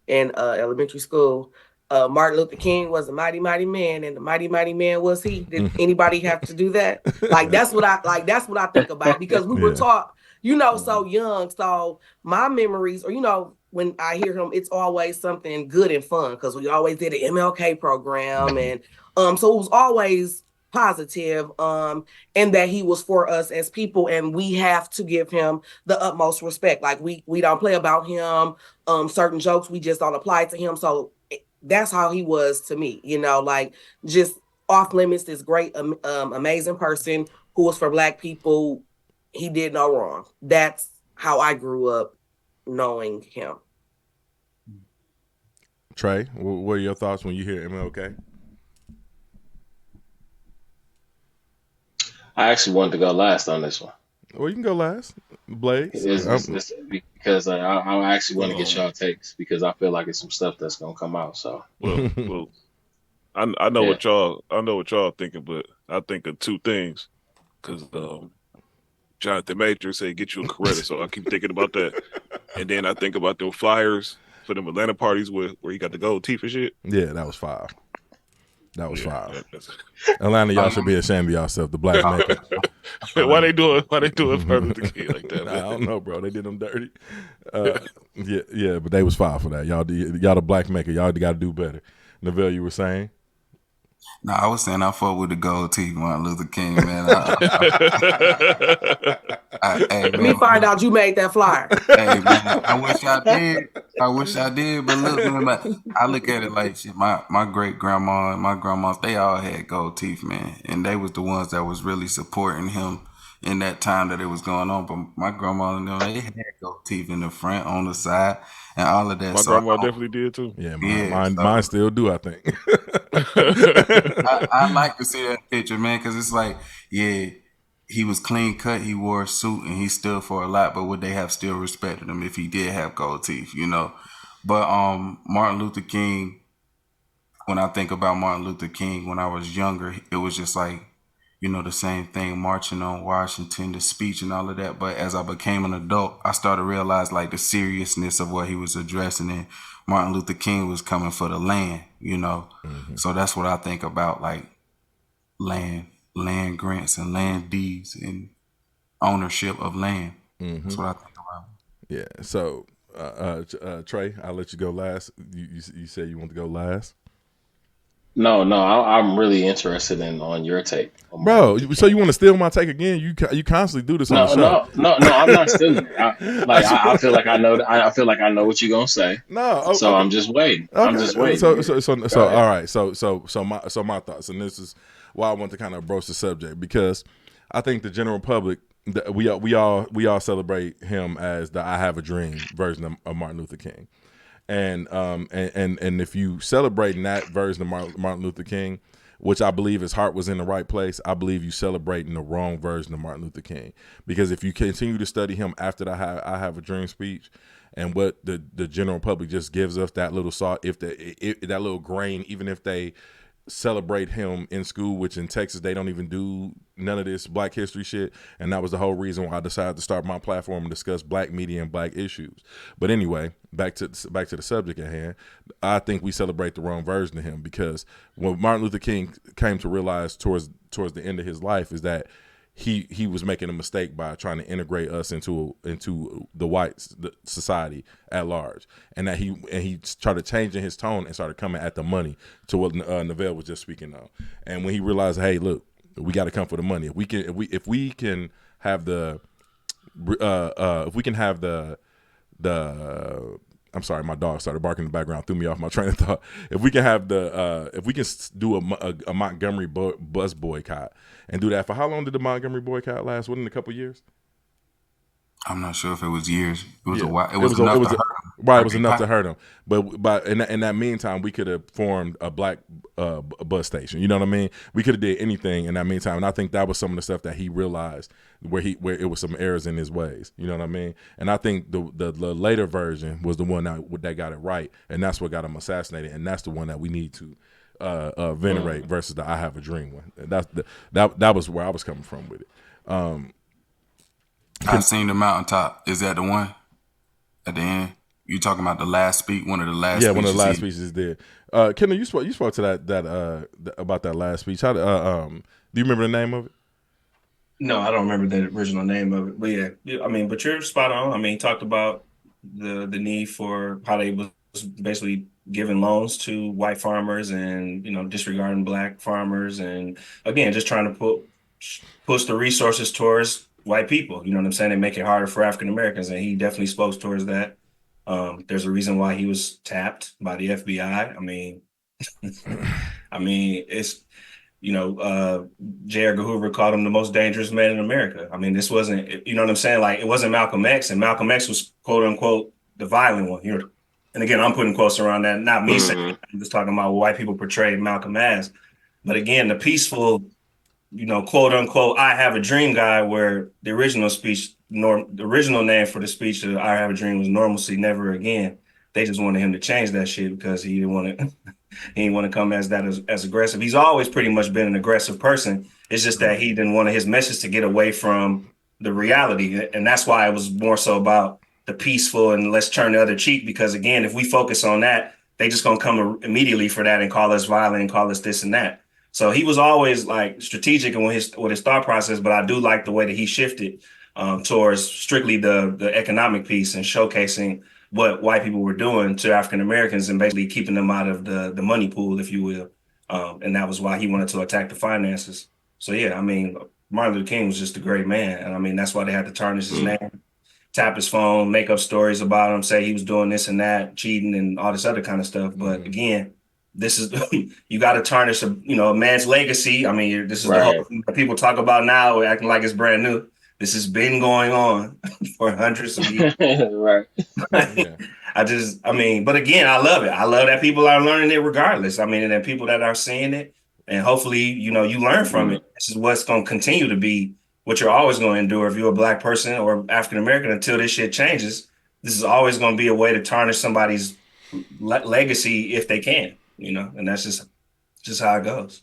in elementary school. Martin Luther King was a mighty, mighty man, and the mighty, mighty man was he. Did anybody have to do that? Like that's what I think about, because we were taught, so young. So my memories, or when I hear him, it's always something good and fun, because we always did an MLK program, and so it was always positive, and that he was for us as people, and we have to give him the utmost respect. Like we don't play about him. Certain jokes we just don't apply to him. So that's how he was to me. Like just off limits. This great, amazing person who was for Black people. He did no wrong. That's how I grew up knowing him. Trey, what are your thoughts when you hear MLK? I actually wanted to go last on this one. Well, you can go last, Blaze. Because I actually want to get y'all takes, because I feel like it's some stuff that's gonna come out. So well, I know what y'all thinking, but I think of two things, because Jonathan Major said get you a Coretta, so I keep thinking about that, and then I think about them flyers for them Atlanta parties where he got the gold teeth and shit. Yeah, that was fire. That was fire. Atlanta, y'all should be ashamed of yourself. The Black Maker. Why they doing Martin Luther King like that? I don't know, bro. They did them dirty. Yeah, but they was fire for that. Y'all the Black Maker. Y'all got to do better. Neville, you were saying? No, I was saying I fought with the gold teeth, Martin Luther King, man. Let me find out you made that flyer. Hey, man, I wish I did. But look, man, I look at it like shit. My great grandma and my grandmas, they all had gold teeth, man, and they was the ones that was really supporting him in that time that it was going on. But my grandma and them, they had gold teeth in the front, on the side, and all of that. My grandma definitely did too. Yeah, mine still do, I think. I like to see that picture, man, because it's like, yeah, he was clean cut, he wore a suit, and he stood for a lot, but would they have still respected him if he did have gold teeth, But Martin Luther King, when I think about Martin Luther King, when I was younger, it was just like, the same thing, marching on Washington, the speech and all of that. But as I became an adult, I started to realize like the seriousness of what he was addressing, and Martin Luther King was coming for the land, Mm-hmm. So that's what I think about, like land grants and land deeds and ownership of land. Mm-hmm. That's what I think about. Yeah. So, Trey, I'll let you go last. You said you want to go last. No, I'm really interested on your take, bro. So you want to steal my take again? You constantly do this on the show. No, I'm not stealing it. I feel like I know. I feel like I know what you're gonna say. No, so I'm just waiting. Okay. I'm just waiting. So all right. So my thoughts, and this is why I want to kind of broach the subject, because I think the general public, we all celebrate him as the "I Have a Dream" version of Martin Luther King. And if you celebrating that version of Martin Luther King, which I believe his heart was in the right place, I believe you celebrating the wrong version of Martin Luther King. Because if you continue to study him after the I Have a Dream speech, and what the general public just gives us, that little salt, if that little grain, even if they celebrate him in school, which in Texas they don't even do none of this Black history shit, and that was the whole reason why I decided to start my platform and discuss Black media and Black issues. But anyway, back to the subject at hand. I think we celebrate the wrong version of him, because what Martin Luther King came to realize towards the end of his life is that he was making a mistake by trying to integrate us into the white society at large, and that he started changing his tone and started coming at the money, to what Neville was just speaking of. And when he realized, hey, look, we got to come for the money. If we can have the I'm sorry, my dog started barking in the background, threw me off my train of thought. If we can do a Montgomery bus boycott and do that, for how long did the Montgomery boycott last? Wasn't it a couple years? I'm not sure if it was years. It was a while. It was enough to hurt him. Right, it was enough to hurt him. But in that meantime, we could have formed a black bus station. You know what I mean? We could have did anything in that meantime, and I think that was some of the stuff that he realized where it was some errors in his ways. You know what I mean? And I think the later version was the one that got it right, and that's what got him assassinated, and that's the one that we need to venerate versus the "I Have a Dream" one. That was where I was coming from with it. I've seen the mountaintop. Is that the one at the end? You talking about the last speech? One of the last. Yeah, one of the last speeches did. Kendall, you spoke to that about that last speech. How do you remember the name of it? No, I don't remember the original name of it. But yeah, I mean, but you're spot on. I mean, he talked about the need for how they was basically giving loans to white farmers and, you know, disregarding black farmers, and again, just trying to push the resources towards white people. You know what I'm saying? And make it harder for African Americans, and he definitely spoke towards that. There's a reason why he was tapped by the FBI. I mean, it's, you know, J. Edgar Hoover called him the most dangerous man in America. I mean, this wasn't, you know what I'm saying? Like, it wasn't Malcolm X, and Malcolm X was quote unquote the violent one here. And again, I'm putting quotes around that, not me saying, I'm just talking about what white people portrayed Malcolm as. But again, the peaceful, you know, quote unquote, I have a dream guy, where the original speech, the original name for the speech of I Have a Dream was Normalcy, Never Again. They just wanted him to change that shit because he didn't want to he didn't want to come as that as aggressive. He's always pretty much been an aggressive person. It's just that he didn't want his message to get away from the reality. And that's why it was more so about the peaceful and let's turn the other cheek, because again, if we focus on that, they just gonna come immediately for that and call us violent and call us this and that. So he was always like strategic with his thought process, but I do like the way that he shifted towards strictly the economic piece and showcasing what white people were doing to African Americans and basically keeping them out of the money pool, if you will. And that was why he wanted to attack the finances. So yeah, I mean, Martin Luther King was just a great man, and I mean that's why they had to tarnish his name, tap his phone, make up stories about him, say he was doing this and that, cheating and all this other kind of stuff. But again, this is you got to tarnish a man's legacy. I mean, this is the whole thing that people talk about now, acting like it's brand new. This has been going on for hundreds of years. Right. But again, I love it. I love that people are learning it regardless. I mean, and then people that are seeing it, and hopefully, you learn from it. This is what's going to continue to be what you're always going to endure if you're a black person or African American until this shit changes. This is always going to be a way to tarnish somebody's legacy if they can, and that's just how it goes.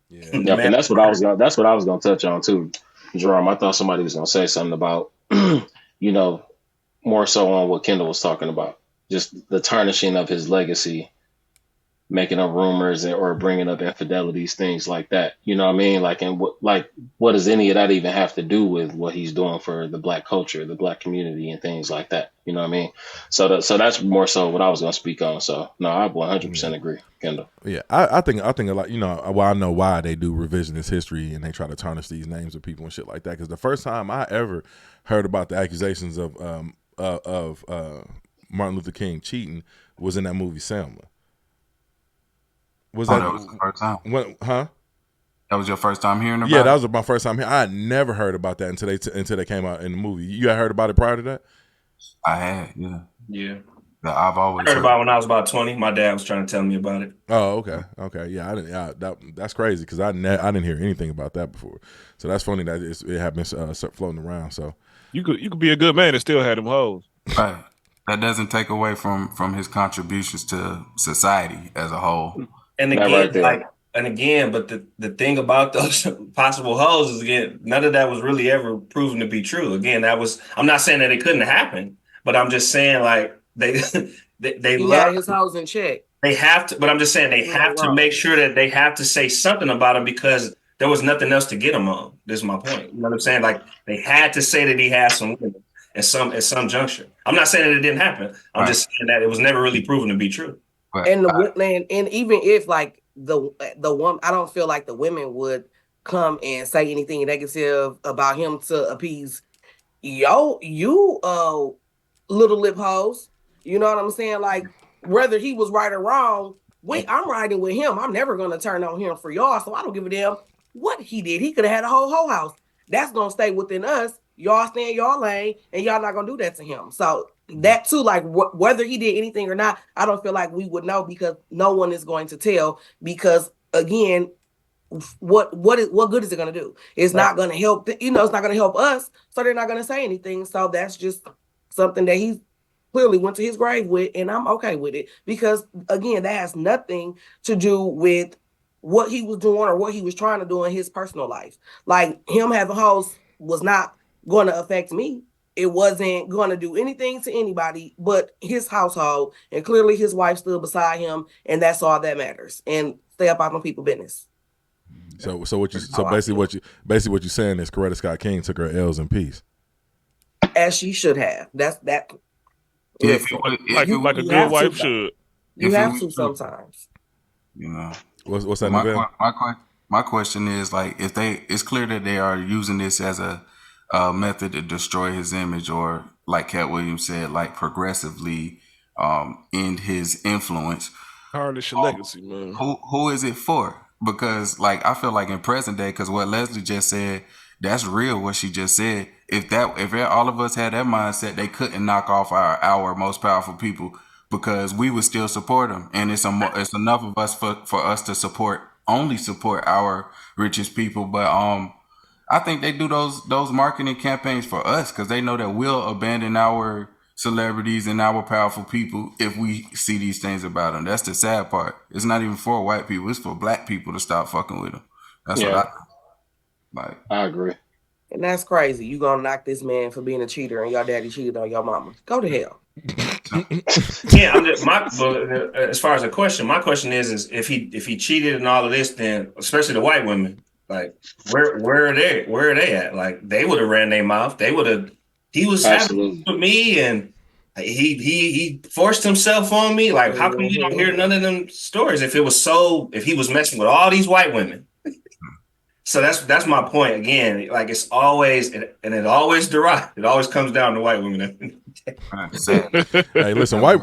Yeah, and that's what I was gonna touch on too, Jerome. I thought somebody was gonna say something about, more so on what Kendall was talking about, just the tarnishing of his legacy, making up rumors or bringing up infidelities, things like that. You know what I mean? What does any of that even have to do with what he's doing for the black culture, the black community, and things like that? You know what I mean? So that's more so what I was going to speak on. So no, I 100% agree, Kendall. Yeah, I think a lot. I know why they do revisionist history and they try to tarnish these names of people and shit like that. Because the first time I ever heard about the accusations of Martin Luther King cheating was in that movie Selma. That was the first time? That was your first time hearing about it? Yeah, that was my first time hearing. I had never heard about that until they came out in the movie. You had heard about it prior to that? I had, yeah. Yeah. I've always heard about it when I was about 20. My dad was trying to tell me about it. Oh, okay. Yeah, I didn't. That's crazy because I didn't hear anything about that before. So that's funny that it had been floating around. So you could be a good man and still have them hoes. Right. That doesn't take away from his contributions to society as a whole. And again, but the thing about those possible hoes is, again, none of that was really ever proven to be true. Again, I'm not saying that it couldn't happen, but I'm just saying they love his hoes in check. They have to, but I'm just saying they have to make sure that they have to say something about him because there was nothing else to get him on. This is my point. You know what I'm saying? Like, they had to say that he had some women at some juncture. I'm not saying that it didn't happen. I'm just saying that it was never really proven to be true. And even if the woman, I don't feel like the women would come and say anything negative about him to appease you little lip hoes. You know what I'm saying? Like, whether he was right or wrong, I'm riding with him. I'm never gonna turn on him for y'all. So I don't give a damn what he did. He could have had a whole house. That's gonna stay within us. y'all stay in y'all lane, and y'all not gonna do that to him. So that too, like whether he did anything or not, I don't feel like we would know because no one is going to tell. Because again, what good is it going to do? It's not going to help. It's not going to help us. So they're not going to say anything. So that's just something that he clearly went to his grave with, and I'm okay with it because again, that has nothing to do with what he was doing or what he was trying to do in his personal life. Like him having hoes was not going to affect me. It wasn't going to do anything to anybody but his household, and clearly his wife stood beside him, and that's all that matters. And stay up on people's business. So basically what you're saying is Coretta Scott King took her L's in peace, as she should have. That's that. Like a good wife should. You have to sometimes. What's that? My question is like it's clear that they are using this as a method to destroy his image, or like Katt Williams said, like progressively end his influence. Tarnish your legacy, man. Who is it for? Because like I feel like in present day, because what Leslie just said, that's real. What she just said. If all of us had that mindset, they couldn't knock off our most powerful people because we would still support them, and it's enough of us for us to support our richest people. But I think they do those marketing campaigns for us because they know that we'll abandon our celebrities and our powerful people if we see these things about them. That's the sad part. It's not even for white people. It's for black people to stop fucking with them. That's what I think. Like, I agree. And that's crazy. You gonna knock this man for being a cheater and your daddy cheated on your mama. Go to hell. As far as the question, my question is if he cheated and all of this, then especially the white women, like where are they at? Like they would have ran their mouth. He was happy with me and he forced himself on me. Like how come you don't hear none of them stories if he was messing with all these white women? So that's my point again. Like it's always it always comes down to white women. Hey, listen, white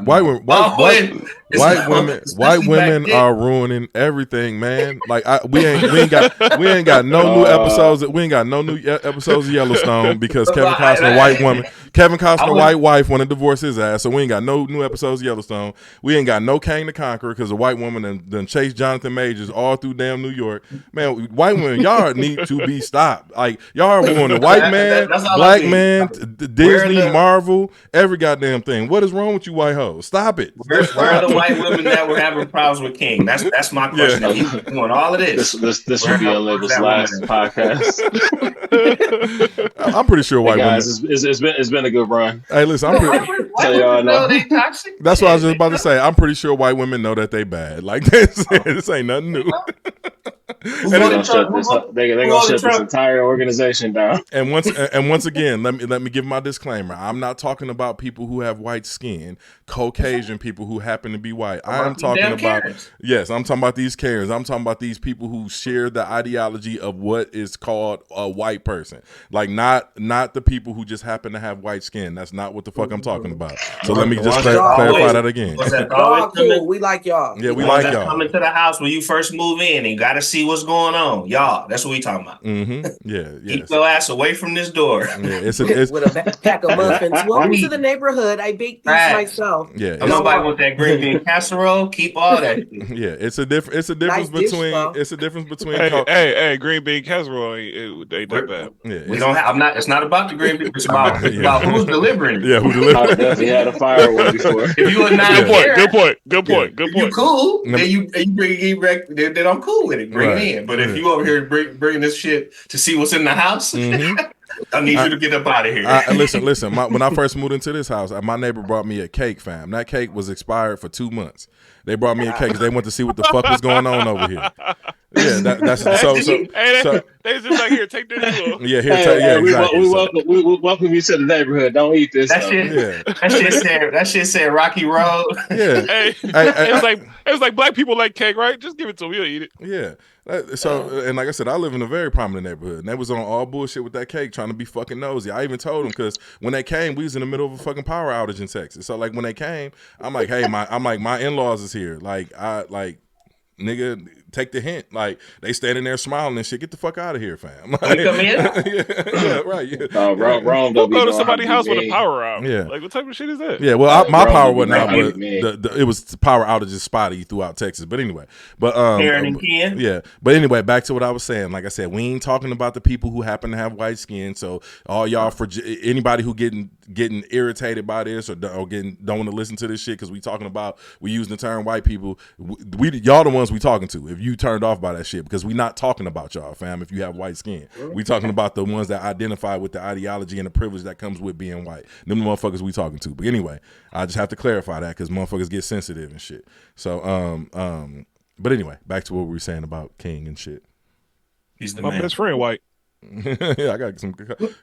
women are ruining everything, man. Like we ain't got no new episodes. We ain't got no new episodes of Yellowstone because Kevin Costner, white wife, want to divorce his ass. So we ain't got no new episodes of Yellowstone. We ain't got no King the Conqueror because a white woman done chased Jonathan Majors all through damn New York. Man, white women, y'all need to be stopped. Like y'all are ruining the white man, black man, Disney, Marvel, every goddamn thing. What is wrong with you white hoes? Stop it. Where are the white women that were having problems with King? That's my question. Yeah. He's doing all of this. This should be Unlabeled last podcast. I'm pretty sure white guys, women. It's been a good run. Hey, listen, tell y'all know. That's what I was just about to say. I'm pretty sure white women know that they bad. Like this ain't nothing new. They're gonna shut this entire organization down. And once again, let me give my disclaimer. I'm not talking about people who have white skin, Caucasian people who happen to be white. I'm talking about I'm talking about these Karens. I'm talking about these people who share the ideology of what is called a white person. Like not the people who just happen to have white skin. That's not what the fuck I'm talking about. So let me just clarify that again. Y'all cool. We like y'all. Yeah, we like y'all. Coming to the house when you first move in and you got to see what's going on. Y'all, that's what we talking about. Mm-hmm. Yeah. Keep your ass away from this door. Yeah, it's with a backpack of muffins. Welcome to the neighborhood. I baked these myself. Yeah, nobody want that green bean casserole. Keep all that. Yeah, it's a difference between. Hey, green bean casserole ain't that bad. Yeah, we don't have. It's not about the green bean. It's about who's delivering it. Yeah, who delivering? He had a fire one before. If you are not good point. If you cool, then you bring it. Then I'm cool with it. Bring it in. But if you over here bringing this shit to see what's in the house, I need you to get up out of here. Listen. When I first moved into this house, my neighbor brought me a cake, fam. That cake was expired for 2 months. They brought me a cake because they went to see what the fuck was going on over here. Yeah, that's so. They just like here, take this. Yeah, exactly. We welcome you to the neighborhood. Don't eat this. That shit said Rocky Road. Yeah, it was like black people like cake, right? Just give it to me, we'll eat it. Yeah. So, and like I said, I live in a very prominent neighborhood, and they was on all bullshit with that cake, trying to be fucking nosy. I even told them because when they came, we was in the middle of a fucking power outage in Texas. So, like when they came, I'm like, hey, my in-laws is here. Nigga, take the hint. Like they standing there smiling and shit. Get the fuck out of here, fam. Like, come in? yeah, right. Yeah. Rome Who don't be go to knowing how somebody's to house be with a mean. power out? Yeah. Like what type of shit is that? Yeah, well, my Rome power don't be wasn't out, knowing how but to be mean. it was power outages spotty throughout Texas. But anyway, Karen and Ken. yeah. But anyway, back to what I was saying. Like I said, we ain't talking about the people who happen to have white skin. So all y'all, for anybody who getting irritated by this or don't want to listen to this shit because we using the term white people. Y'all the ones we talking to. If you turned off by that shit, because we not talking about y'all, fam. If you have white skin, we talking about the ones that identify with the ideology and the privilege that comes with being white. Them the motherfuckers we talking to. But anyway, I just have to clarify that because motherfuckers get sensitive and shit. So but anyway, back to what we were saying about King and shit. He's the My man. best friend white. Yeah, I got some.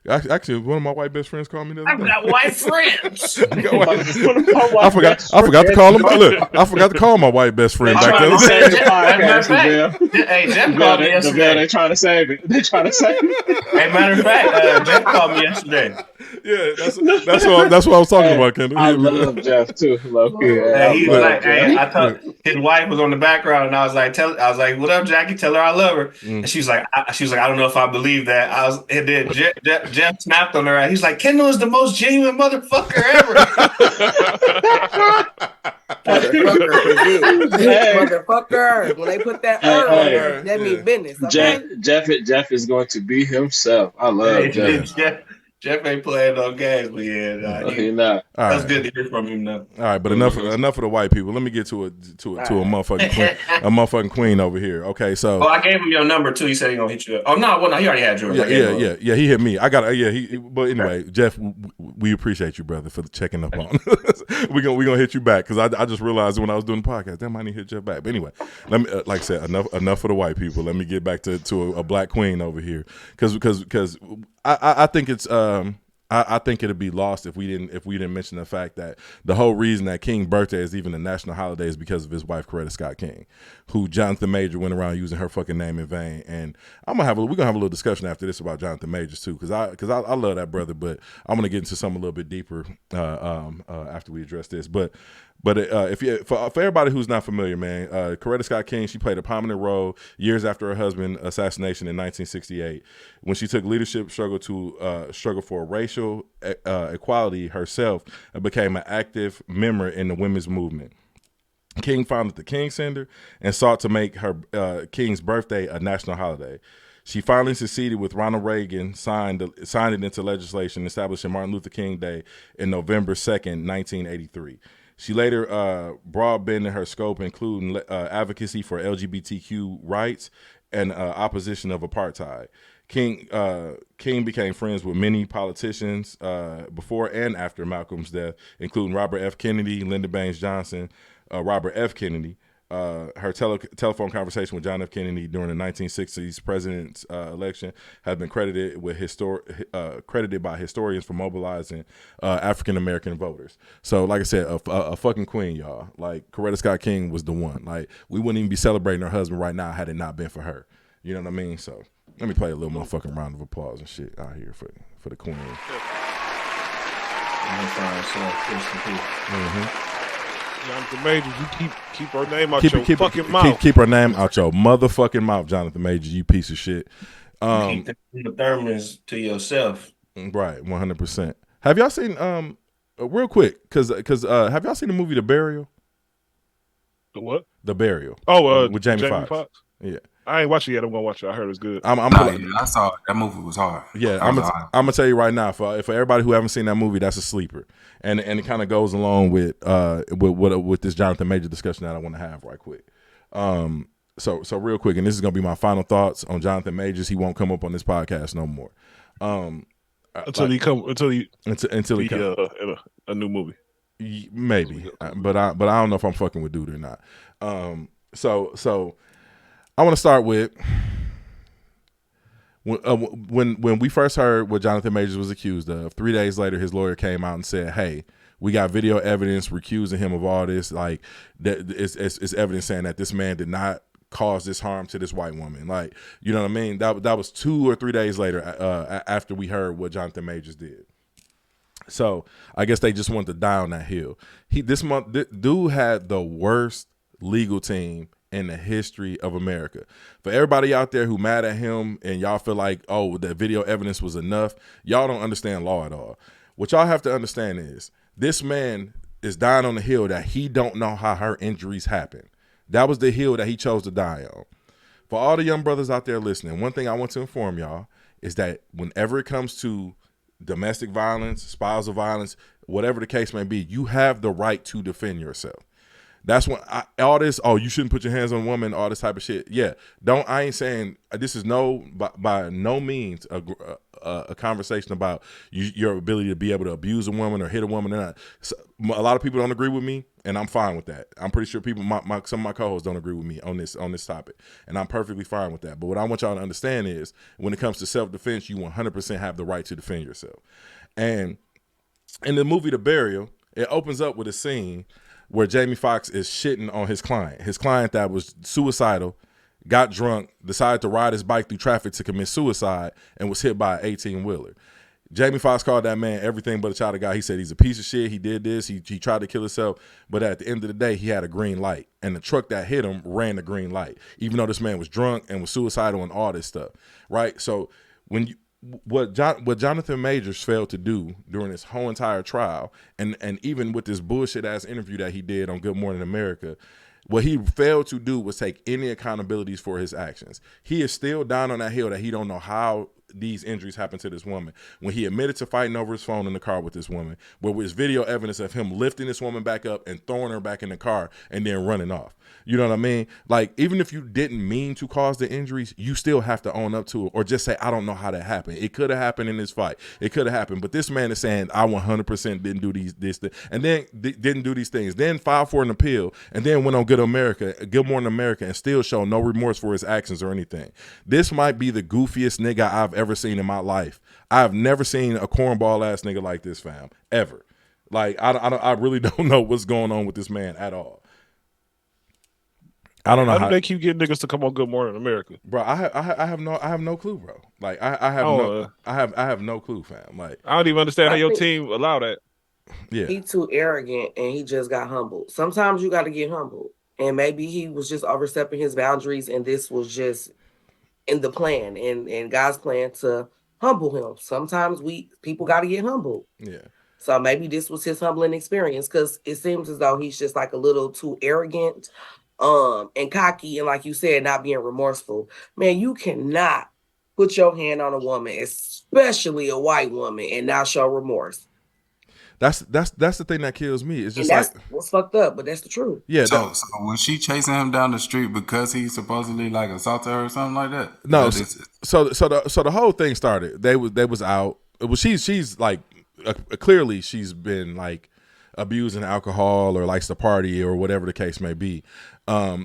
Actually, one of my white best friends called me the other I've day. got white friends. I forgot to call him. Look, I forgot to call my white best friend back the other day. Hey, Jeff called me yesterday. They're trying to save it. They're trying to save it. Hey, matter of fact, Jeff called me yesterday. Yeah, that's what I was talking about, Kendall. I love Jeff too. Love He was like, hey, I told his wife was on the background, and I was like, what up, Jackie? Tell her I love her. And she was like, I don't know if I believe that. And then Jeff snapped on her. He's like, Kendall is the most genuine motherfucker ever. Motherfucker. When they put that on there, that means business. Okay? Jeff is going to be himself. I love Jeff. Jeff ain't playing no games, but He not. That's good to hear from him now. All right, but enough of the white people. Let me get to a motherfucking queen over here. Okay, so I gave him your number too. He said he gonna hit you up. Oh no, well no, he already had yours. Yeah. He hit me. I got but anyway, Jeff, we appreciate you, brother, for checking up on us. we gonna hit you back because I just realized when I was doing the podcast, that might need to hit Jeff back. But anyway, let me like I said, enough for the white people. Let me get back to a black queen over here because I think it's I think it'd be lost if we didn't mention the fact that the whole reason that King's birthday is even a national holiday is because of his wife Coretta Scott King, who Jonathan Major went around using her fucking name in vain. And we're gonna have a little discussion after this about Jonathan Majors too, because I love that brother, but I'm gonna get into something a little bit deeper after we address this. But for everybody who's not familiar, man, Coretta Scott King, she played a prominent role years after her husband's assassination in 1968 when she took leadership struggle for racial equality herself and became an active member in the women's movement. King founded the King Center and sought to make her King's birthday a national holiday. She finally succeeded with Ronald Reagan, signed it into legislation, establishing Martin Luther King Day in November 2nd, 1983. She later broadened her scope, including advocacy for LGBTQ rights and opposition of apartheid. King became friends with many politicians before and after Malcolm's death, including Robert F. Kennedy, Lyndon Baines Johnson, Robert F. Kennedy. Her telephone conversation with John F. Kennedy during the 1960s president's election has been credited by historians for mobilizing African American voters. So, like I said, a fucking queen, y'all. Like Coretta Scott King was the one. Like we wouldn't even be celebrating her husband right now had it not been for her. You know what I mean? So let me play a little motherfucking round of applause and shit out here for the queen. Jonathan Majors, you keep her name out your fucking mouth. Keep her name out your motherfucking mouth, Jonathan Majors, you piece of shit. Keep the thermos to yourself. Right, 100%. Have y'all seen real quick? Because have y'all seen the movie The Burial? The what? The Burial. Oh, with Jamie Foxx. Yeah. I ain't watched it yet. I'm gonna watch it. I heard it's good. I saw it. That movie was hard. Yeah, I'm gonna tell you right now, for everybody who haven't seen that movie, that's a sleeper, and it kind of goes along with this Jonathan Major discussion that I want to have right quick. So real quick, and this is gonna be my final thoughts on Jonathan Majors. He won't come up on this podcast no more. Until he comes in a new movie. Maybe, but I don't know if I'm fucking with dude or not. So I want to start with when we first heard what Jonathan Majors was accused of. 3 days later, his lawyer came out and said, "Hey, we got video evidence recusing him of all this. Like, it's evidence saying that this man did not cause this harm to this white woman. Like, you know what I mean? That was 2 or 3 days later after we heard what Jonathan Majors did. So I guess they just wanted to die on that hill. This dude had the worst legal team in the history of America. For everybody out there who mad at him and y'all feel like, oh, the video evidence was enough, y'all don't understand law at all. What y'all have to understand is this man is dying on the hill that he don't know how her injuries happen. That was the hill that he chose to die on. For all the young brothers out there listening, one thing I want to inform y'all is that whenever it comes to domestic violence, spousal violence, whatever the case may be, you have the right to defend yourself. That's when all this, oh, you shouldn't put your hands on a woman, all this type of shit. Yeah, I ain't saying this is by no means a conversation about your ability to be able to abuse a woman or hit a woman or not. So, a lot of people don't agree with me, and I'm fine with that. I'm pretty sure people, some of my co-hosts don't agree with me on this topic, and I'm perfectly fine with that. But what I want y'all to understand is when it comes to self-defense, you 100% have the right to defend yourself. And in the movie The Burial, it opens up with a scene where Jamie Foxx is shitting on his client that was suicidal, got drunk, decided to ride his bike through traffic to commit suicide, and was hit by an 18-wheeler. Jamie Foxx called that man everything but a child of God. He said he's a piece of shit. He did this. He tried to kill himself. But at the end of the day, he had a green light. And the truck that hit him ran the green light, even though this man was drunk and was suicidal and all this stuff, right? So what Jonathan Majors failed to do during this whole entire trial, and even with this bullshit ass interview that he did on Good Morning America, what he failed to do was take any accountabilities for his actions. He is still down on that hill that he don't know how these injuries happened to this woman. When he admitted to fighting over his phone in the car with this woman, where was video evidence of him lifting this woman back up and throwing her back in the car and then running off. You know what I mean? Like, even if you didn't mean to cause the injuries, you still have to own up to it, or just say, I don't know how that happened. It could have happened in this fight. It could have happened. But this man is saying, I 100% didn't do this, and then didn't do these things, then filed for an appeal, and then went on Good Morning America, and still show no remorse for his actions or anything. This might be the goofiest nigga I've ever seen in my life. I've never seen a cornball ass nigga like this, fam, ever. Like, I really don't know what's going on with this man at all. I don't know how do they keep getting niggas to come on Good Morning America, bro. I have no clue, bro. Like, I have no clue, fam. Like, I don't even understand how your team allow that. Yeah, he too arrogant and he just got humbled. Sometimes you got to get humbled, and maybe he was just overstepping his boundaries, and this was just in the plan and God's plan to humble him. Sometimes people got to get humbled. Yeah. So maybe this was his humbling experience, because it seems as though he's just like a little too arrogant. And cocky, and like you said, not being remorseful. Man, you cannot put your hand on a woman, especially a white woman, and not show remorse. That's the thing that kills me. It's just that's what's fucked up, but that's the truth. Yeah. So was she chasing him down the street because he supposedly like assaulted her or something like that? No. So the whole thing started. They was out. Well, she's like clearly she's been like abusing alcohol or likes to party or whatever the case may be.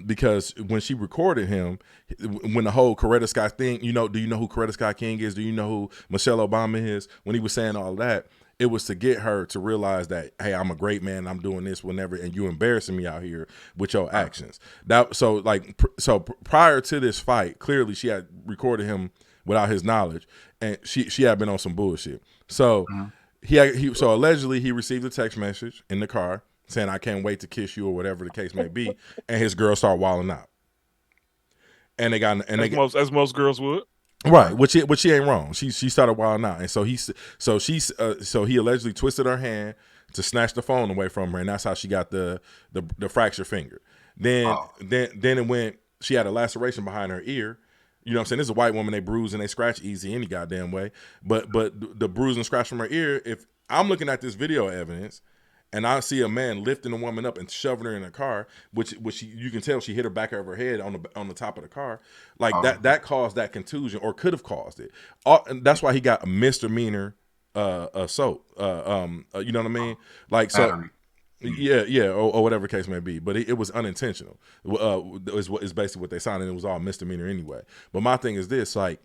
Because when she recorded him, when the whole Coretta Scott thing, do you know who Coretta Scott King is? Do you know who Michelle Obama is? When he was saying all that, it was to get her to realize that, hey, I'm a great man. I'm doing this whenever, and you embarrassing me out here with your actions. So prior to this fight, clearly she had recorded him without his knowledge, and she had been on some bullshit. So so allegedly he received a text message in the car saying, I can't wait to kiss you, or whatever the case may be, and his girl started wilding out. And as most girls would. Right, which she ain't wrong. She started wilding out, and so he allegedly twisted her hand to snatch the phone away from her, and that's how she got the fractured finger. Then it went. She had a laceration behind her ear. You know what I'm saying? This is a white woman. They bruise and they scratch easy any goddamn way. But the bruise and scratch from her ear. If I'm looking at this video evidence, and I see a man lifting a woman up and shoving her in a car, which you can tell she hit her back of her head on the top of the car, like that caused that contusion, or could have caused it. And that's why he got a misdemeanor assault. You know what I mean? Like, so. Yeah, or whatever case may be, but it was unintentional. Is basically what they signed, and it was all misdemeanor anyway. But my thing is this: like,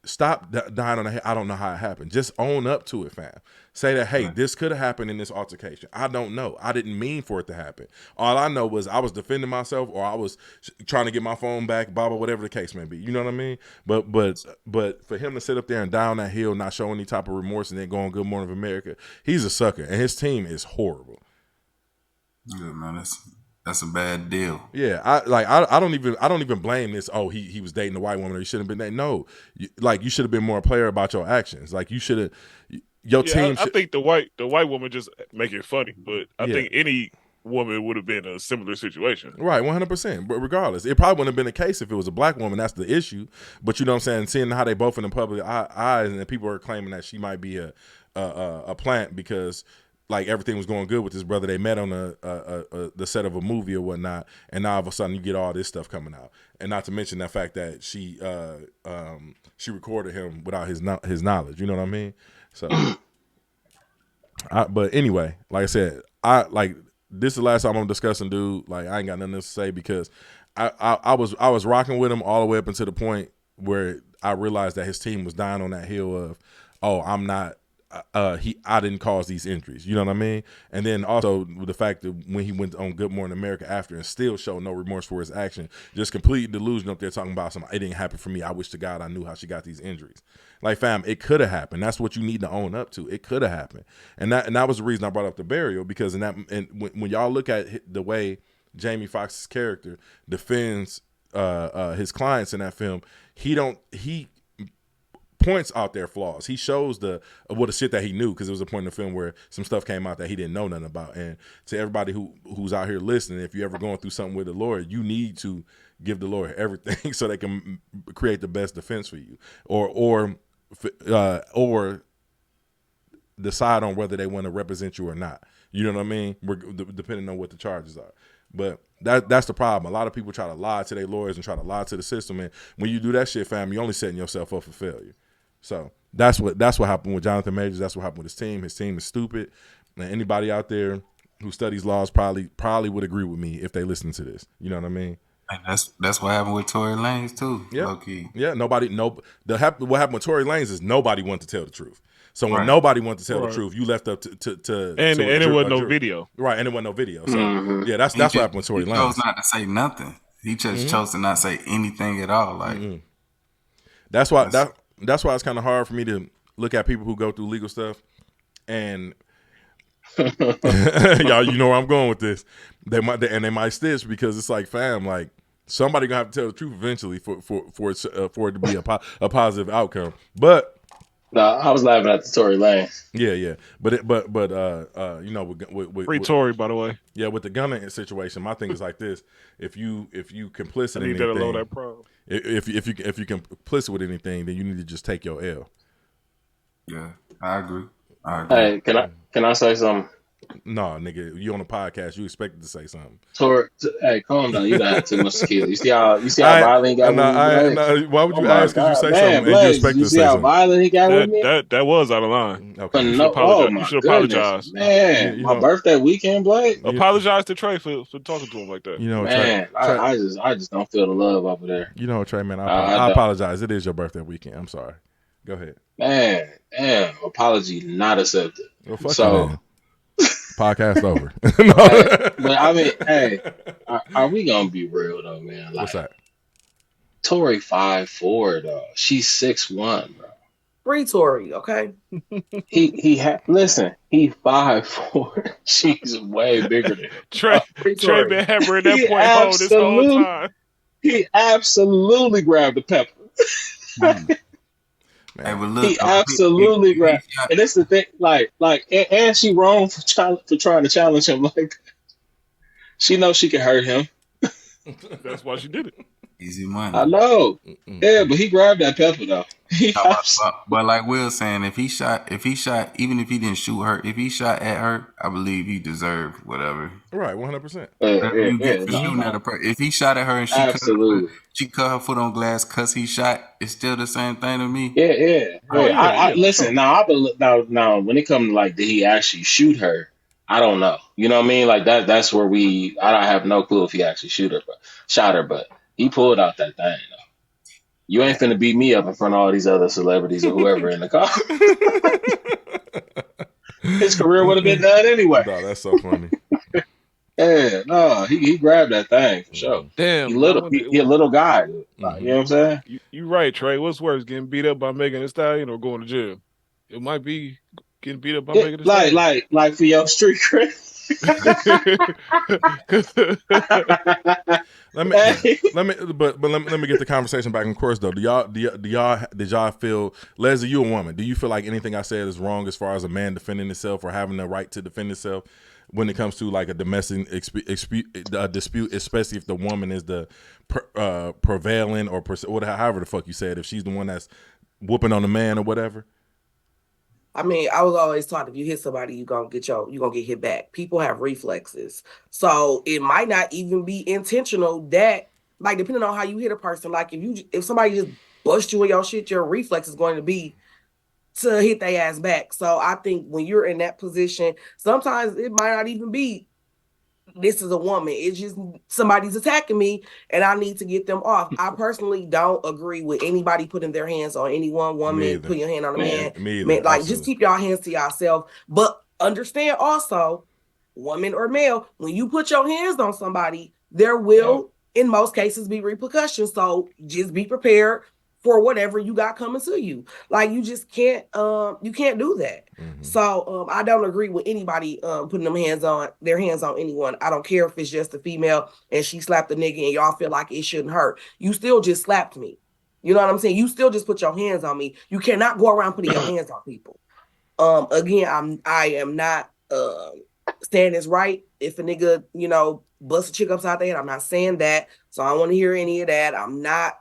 stop dying on the head. I don't know how it happened. Just own up to it, fam. Say that, hey, this could have happened in this altercation. I don't know. I didn't mean for it to happen. All I know was I was defending myself, or I was trying to get my phone back, whatever the case may be. You know what I mean? But for him to sit up there and down that hill, not show any type of remorse, and then go on Good Morning America, he's a sucker, and his team is horrible. Yeah, man, That's a bad deal. Yeah, I don't even blame this. Oh, he was dating a white woman, or he shouldn't have been dating. No, you should have been more player about your actions. Like you should have. Your team. I think the white woman just make it funny, but I Yeah. think any woman would have been a similar situation. Right, 100%. But regardless, it probably wouldn't have been the case if it was a black woman. That's the issue. But you know what I'm saying? Seeing how they both in the public eyes, and people are claiming that she might be a plant because like everything was going good with this brother. They met on the set of a movie or whatnot, and now all of a sudden you get all this stuff coming out. And not to mention the fact that she recorded him without his knowledge. You know what I mean? So, but anyway, like I said, this is the last time I'm discussing dude. Like I ain't got nothing else to say because I was rocking with him all the way up until the point where I realized that his team was dying on that hill of, oh, I'm not. I didn't cause these injuries. You know what I mean? And then also with the fact that when he went on Good Morning America after and still showed no remorse for his action, just completely delusional up there talking about something. It didn't happen for me. I wish to God I knew how she got these injuries. Like, fam, it could have happened. That's what you need to own up to. It could have happened. And that was the reason I brought up the burial, because when y'all look at the way Jamie Foxx's character defends his clients in that film, he points out their flaws. He shows the shit that he knew, because there was a point in the film where some stuff came out that he didn't know nothing about. And to everybody who's out here listening, if you're ever going through something with a lawyer, you need to give the lawyer everything so they can create the best defense for you, or decide on whether they want to represent you or not. You know what I mean? Depending on what the charges are. But that's the problem. A lot of people try to lie to their lawyers and try to lie to the system, and when you do that shit, fam, you're only setting yourself up for failure. So that's what happened with Jonathan Majors. That's what happened with his team. His team is stupid. And anybody out there who studies laws probably would agree with me if they listen to this. You know what I mean? And that's what happened with Tory Lanez too. Yeah. Low key. Yeah. What happened with Tory Lanez is nobody wanted to tell the truth. So when nobody wanted to tell the truth, you left up to and it wasn't no video. Right, and it wasn't no video. So yeah, that's what happened with Tory Lanez. He chose not to say nothing. He just chose to not say anything at all. Like that's why it's kind of hard for me to look at people who go through legal stuff, and y'all, you know where I'm going with this. They might stitch, because it's like, fam, like somebody gonna have to tell the truth eventually for it to be a positive outcome. But no, I was laughing at the Tory Lane. Yeah. But you know, with free Tory, by the way. Yeah, with the gun situation, my thing is like this: if you complicit in anything, that alone, that problem. If you complicit with anything, then you need to just take your L. Yeah, I agree. Hey, can I say something? No, nigga, you on a podcast, you expected to say something. Hey, calm down. You don't have too much tequila. You see how violent he got with me? Why would you ask? Because you say something Blaze, and you expect you to see say how something. violent he got with me? That was out of line. Okay. You should apologize. Man, my birthday weekend, Blake. Apologize to Trey for talking to him like that. You know, man, Trey, I just don't feel the love over there. You know, Trey, man, I apologize. It is your birthday weekend. I'm sorry. Go ahead. Man, damn, apology not accepted. Well, fuck you, man. Podcast over. But I mean, hey, are we gonna be real though, man? Like, what's that? Tory 5'4", though. She's 6'1", bro. Free Tory, okay? He 5'4". She's way bigger than him. Trey been hammering that point home this whole time. He absolutely grabbed the pepper. Hey, but look, he absolutely grabbed, and that's the thing. Like, and she wrong for trying to challenge him. Like, she knows she can hurt him. That's why she did it. Easy money. I know. Yeah, but he grabbed that pepper though. But like Will saying, if he shot, even if he didn't shoot her, if he shot at her, I believe he deserved whatever. Right, 100%. If he shot at her and she cut her foot on glass, cause he shot, it's still the same thing to me. Yeah. I listen now. Now when it comes to like, did he actually shoot her? I don't know. You know what I mean? Like that's where I have no clue if he actually shot her, but he pulled out that thing though. You ain't finna beat me up in front of all these other celebrities or whoever in the car. His career would have been done anyway. No, that's so funny. Yeah, no, he grabbed that thing for sure. Damn, he a little guy. Like, you know what I'm saying? You right, Trey. What's worse, getting beat up by Megan Thee Stallion or going to jail? It might be getting beat up by Megan Thee Stallion. Like for your street cred. let me get the conversation back in course though. Did y'all feel, Leslie, you a woman? Do you feel like anything I said is wrong as far as a man defending himself or having the right to defend himself when it comes to like a domestic dispute, especially if the woman is the prevailing or however the fuck you said, if she's the one that's whooping on the man or whatever? I mean, I was always taught if you hit somebody, you're gonna get hit back. People have reflexes. So it might not even be intentional that, like, depending on how you hit a person, like if somebody just bust you in your shit, your reflex is going to be to hit their ass back. So I think when you're in that position, sometimes it might not even be this is a woman. It's just somebody's attacking me and I need to get them off. I personally don't agree with anybody putting their hands on any one woman, putting your hand on a man. Like, just keep y'all hands to yourself. But understand also, woman or male, when you put your hands on somebody, there will, in most cases, be repercussions. So just be prepared for whatever you got coming to you. Like, you just can't you can't do that. Mm-hmm. So I don't agree with anybody putting their hands on anyone. I don't care if it's just a female and she slapped a nigga and y'all feel like it shouldn't hurt. You still just slapped me. You know what I'm saying? You still just put your hands on me. You cannot go around putting your hands on people. Again, I am not saying it's right if a nigga, bust a chick upside the head. I'm not saying that. So I don't want to hear any of that. I'm not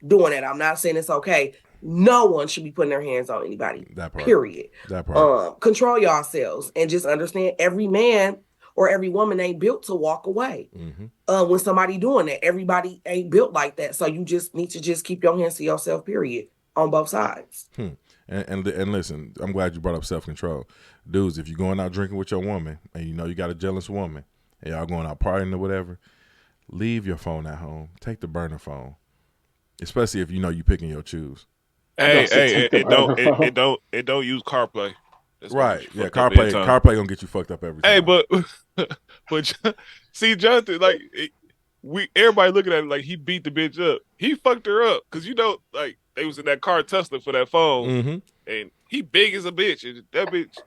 doing it. I'm not saying it's okay. No one should be putting their hands on anybody. That part. Period. That part. Control yourselves and just understand every man or every woman ain't built to walk away. Mm-hmm. When somebody doing that, everybody ain't built like that. So you just need to just keep your hands to yourself. Period. On both sides. And listen, I'm glad you brought up self-control. Dudes, if you're going out drinking with your woman and you got a jealous woman and y'all going out partying or whatever, leave your phone at home. Take the burner phone. Especially if you picking your choose. Hey, it don't use CarPlay. That's right. Yeah, CarPlay gonna get you fucked up every time. Hey, but see, Jonathan, like everybody looking at it like he beat the bitch up. He fucked her up because like they was in that car tussling for that phone, and he big as a bitch, and that bitch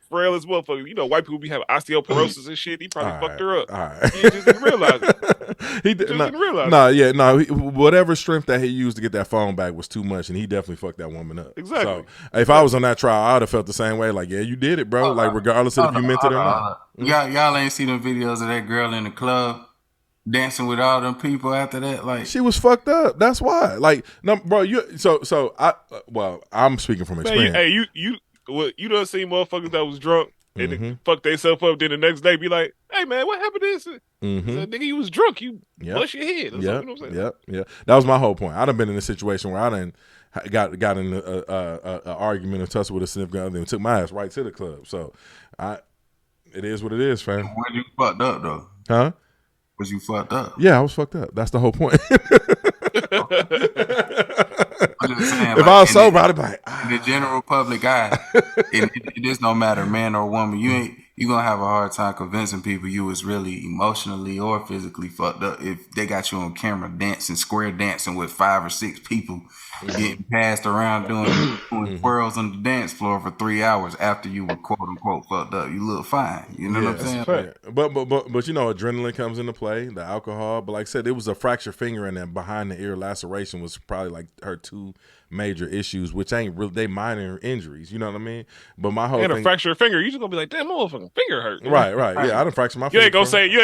frail as motherfucker. White people be having osteoporosis and shit. He probably fucked her up. All right. He just didn't realize it. Didn't realize it. Whatever strength that he used to get that phone back was too much, and he definitely fucked that woman up. Exactly. So if I was on that trial, I would have felt the same way. Like, yeah, you did it, bro. Like, regardless of if you meant it or not. Y'all ain't seen the videos of that girl in the club dancing with all them people after that. Like, she was fucked up. That's why. Like, no, bro. I'm speaking from experience. Hey, you done seen motherfuckers that was drunk and they fucked themselves up. Then the next day be like, "Hey man, what happened to this?" Said, "Nigga, you was drunk. You bust your head." You know what I'm saying? Yeah. That was my whole point. I done been in a situation where I done got in an argument or tussle with a significant other and took my ass right to the club. So, it is what it is, fam. Were you fucked up though? Huh? Was you fucked up? Yeah, I was fucked up. That's the whole point. Saying, if I was sober, I'd be like, in the general public eye, it is no matter man or woman. You gonna have a hard time convincing people you was really emotionally or physically fucked up if they got you on camera square dancing with 5 or 6 people, getting passed around doing twirls on the dance floor for 3 hours after you were quote unquote fucked up. You look fine. You know what I'm saying? Yeah. But adrenaline comes into play, the alcohol. But like I said, it was a fractured finger, and then behind the ear laceration was probably like her 2 major issues, which ain't really, they minor injuries. You know what I mean? But my whole thing, a fractured finger, you just gonna be like, damn, motherfucking finger hurt. Right. Yeah, I done fractured my you finger. Ain't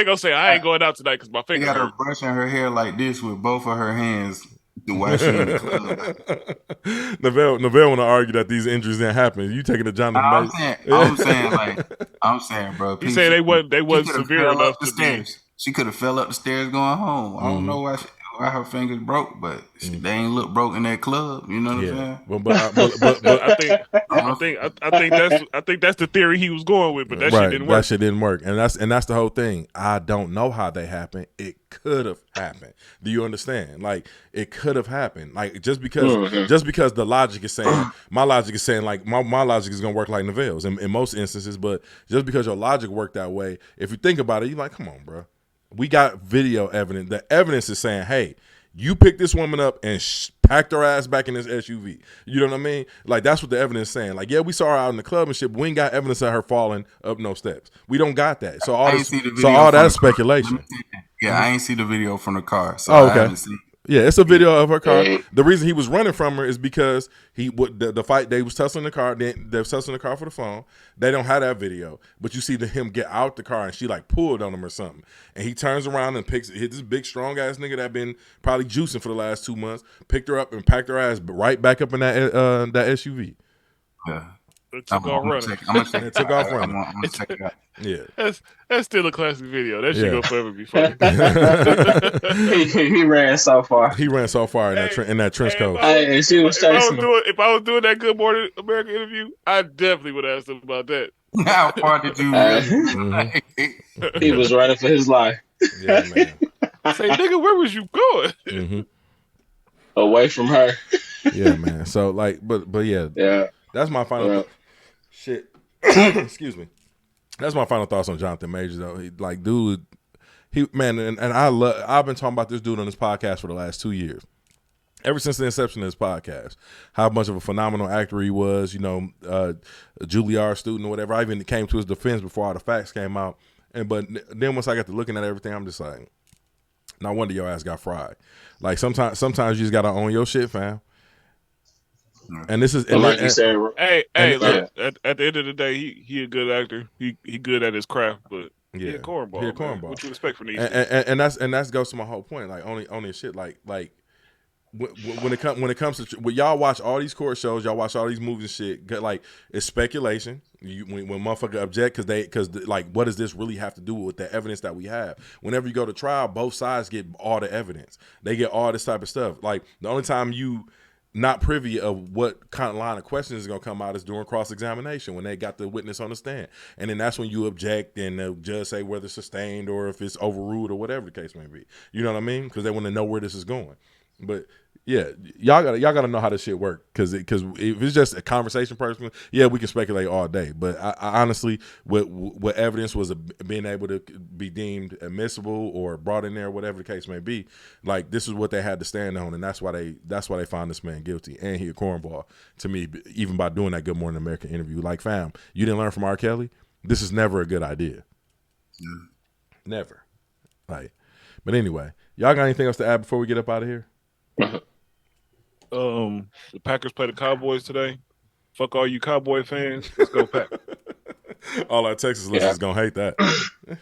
gonna say I ain't going out tonight because my finger hurt. Got her brushing her hair like this with both of her hands. While she in the club. Neville want to argue that these injuries didn't happen. You taking the Jonathan? I'm saying, bro. You saying they wasn't severe enough to stairs. She could have fell up the stairs going home. I don't know why her fingers broke, but they ain't look broke in that club. You know what I'm saying? But I think that's the theory he was going with, but that shit didn't work. That shit didn't work, and that's the whole thing. I don't know how they happened. It could have happened. Do you understand? Like, it could have happened. Like, just because the logic is saying, my logic is saying, like, my logic is gonna work like Neville's in most instances, but just because your logic worked that way, if you think about it, you're like, come on, bro. We got video evidence. The evidence is saying, hey, You picked this woman up and packed her ass back in this SUV. You know what I mean? Like, that's what the evidence is saying. Like, yeah, we saw her out in the club and shit, but we ain't got evidence of her falling up no steps. We don't got that. So all that is speculation. Yeah, I ain't see the video from the car, so okay. I haven't seen. Yeah, it's a video of her car. The reason he was running from her is because the fight, they was tussling the car. They was tussling the car for the phone. They don't have that video, but you see him get out the car and she like pulled on him or something. And he turns around and hit this big strong ass nigga that been probably juicing for the last 2 months. Picked her up and packed her ass right back up in that SUV. Yeah. It took off running. It took off running. I'm gonna check it out. Yeah, that's still a classic video. That shit gonna forever be funny. he ran so far. He ran so far in that trench coat. And she was chasing. If I was doing that Good Morning America interview, I definitely would ask him about that. How far did you? He was running for his life. Yeah, man. Say, nigga, where was you going? Mm-hmm. Away from her. Yeah, man. So like, but yeah, that's my final. Shit. Excuse me. That's my final thoughts on Jonathan Majors, though. I've been talking about this dude on this podcast for the last 2 years. Ever since the inception of this podcast, how much of a phenomenal actor he was, a Juilliard student or whatever. I even came to his defense before all the facts came out. But then once I got to looking at everything, I'm just like, no wonder your ass got fried. Like sometimes you just gotta own your shit, fam. And this is look, at the end of the day, he a good actor. He good at his craft, but he a cornball. He a cornball. What you expect from these? And that's goes to my whole point. Like only shit. Like when it comes to when y'all watch all these court shows, y'all watch all these movies and shit. Like it's speculation. When motherfucker object because what does this really have to do with the evidence that we have? Whenever you go to trial, both sides get all the evidence. They get all this type of stuff. Like the only time you not privy of what kind of line of questions is going to come out is during cross-examination when they got the witness on the stand. And then that's when you object and the judge say whether it's sustained or if it's overruled or whatever the case may be. You know what I mean? Because they want to know where this is going. But yeah, y'all gotta know how this shit work. Because if it's just a conversation person, yeah, we can speculate all day. But I honestly, what evidence was being able to be deemed admissible or brought in there, whatever the case may be, like this is what they had to stand on, and that's why they found this man guilty, and he a cornball to me. Even by doing that Good Morning America interview, like fam, you didn't learn from R. Kelly. This is never a good idea. Never. Like, but anyway, y'all got anything else to add before we get up out of here? The Packers play the Cowboys today. Fuck all you Cowboy fans. Let's go Pack. All our Texas listeners gonna hate that.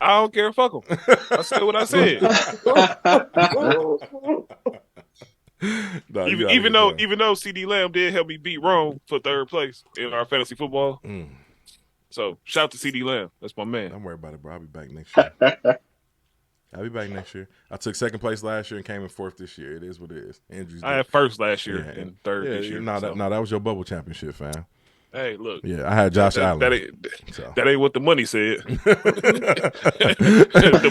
I don't care. Fuck them. I said what I said. No, even though CD Lamb did help me beat Rome for third place in our fantasy football. So shout out to CD Lamb. That's my man. Don't worry about it, bro. I'll be back next year. I took second place last year and came in fourth this year. It is what it is. I had first last year and third this year. No, that was your bubble championship, fam. Hey, look. Yeah, I had Josh Allen. That ain't what the money said. The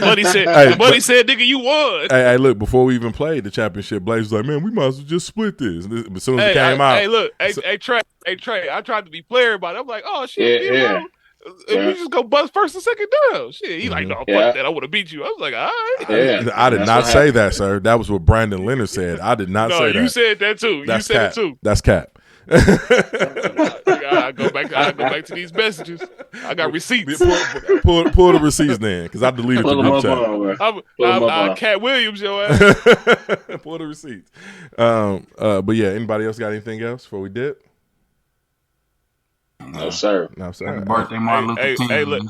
money said, nigga, you won. Hey, look, before we even played the championship, Blaze was like, man, we might as well just split this. As soon as it came out. Hey, look. Hey, Trey, I tried to be player about it. I'm like, oh, shit, yeah. We just go bust first and second down. Shit, he like, no, fuck that. I would have beat you. I was like, all right. Yeah. I did not say that, sir. That was what Brandon Leonard said. I did not say that. No, you said that too. That's you said it too. That's cap. I go back to these messages. I got receipts. Pull the receipts then, because I deleted the group chat. I'm Katt Williams, your ass. Pull the receipts. But yeah, anybody else got anything else before we dip? No, sir. Happy birthday, Martin Luther King. Hey, look.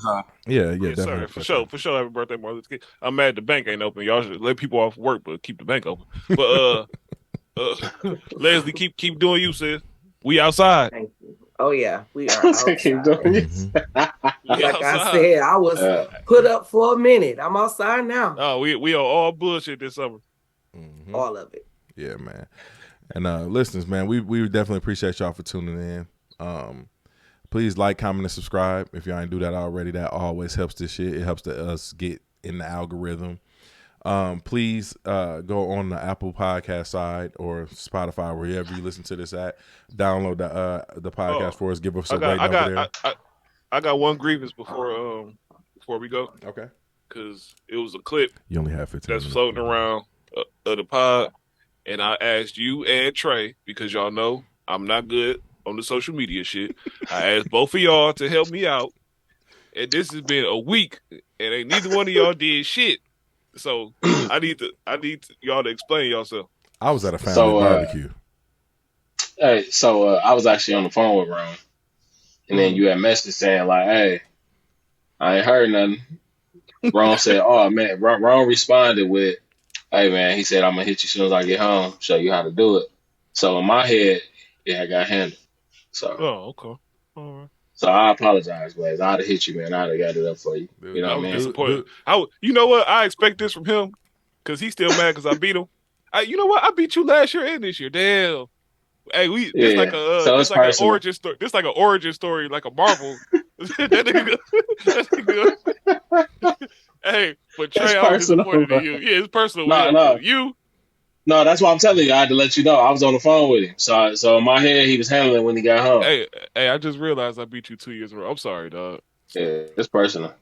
Yeah, yes, definitely. Sir. For sure. Happy birthday, Martin Luther King. I'm mad the bank ain't open. Y'all should let people off work, but keep the bank open. But Leslie, keep doing you, sis. We outside. Thank you. Oh yeah, we are outside. Keep doing Like I said, I was put up for a minute. I'm outside now. Oh, we are all bullshit this summer. All of it. Yeah, man. And listeners, man, we definitely appreciate y'all for tuning in. Please like, comment, and subscribe. If y'all ain't do that already, that always helps this shit. It helps us get in the algorithm. Please go on the Apple Podcast side or Spotify, wherever you listen to this at. Download the podcast for us. Give us a rating over there. I got one grievance before we go. Okay. Because it was a clip. You only have 15 that's minutes. Floating around of the pod, and I asked you and Trey, because y'all know I'm not good on the social media shit. I asked both of y'all to help me out, and this has been a week, and ain't neither one of y'all did shit. So I need y'all to explain yourself. I was at a family barbecue. Hey, I was actually on the phone with Ron, and then you had messaged saying like, "Hey, I ain't heard nothing." Ron said, "Oh man," Ron responded with, "Hey man," he said, "I'm gonna hit you as soon as I get home, show you how to do it." So in my head, I got handled. So, okay, all right. So I apologize, Blaze. I'd have hit you, man. I'd have got it up for you. Dude, you know what I mean? Disappointed. You know what? I expect this from him because he's still mad because I beat him. You know what? I beat you last year and this year. Damn. Hey, this like an origin story. This like an origin story, like a Marvel. that nigga. Hey, but Trey, I was disappointed in you. Yeah, it's personal. No. You. No, that's why I'm telling you. I had to let you know. I was on the phone with him. So in my head, he was handling when he got home. Hey, I just realized I beat you 2 years in a row. I'm sorry, dog. Yeah, it's personal.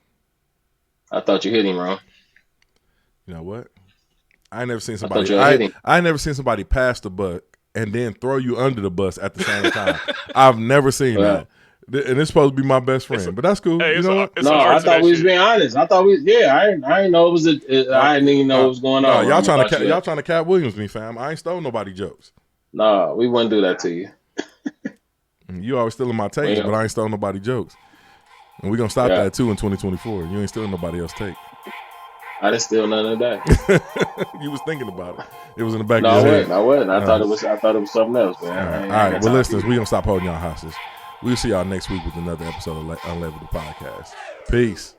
I thought you hit him, wrong. You know what? I never seen somebody. I never seen somebody pass the buck and then throw you under the bus at the same time. I've never seen that. And it's supposed to be my best friend, but that's cool. Hey, you know what? No, I thought we was being honest. I thought I didn't know it was. I didn't even know what was going on. Y'all trying to Katt Williams me, fam. I ain't stole nobody jokes. No, we wouldn't do that to you. You always stealing my takes, but I ain't stole nobody jokes. And we're gonna stop that too in 2024. You ain't stealing nobody else's take. I didn't steal none of that. You was thinking about it. It was in the back of your head. I wasn't. I thought it was something else, man. All right. Well, listeners, we gonna stop holding y'all hostage. We'll see y'all next week with another episode of Unlabeled the Podcast. Peace.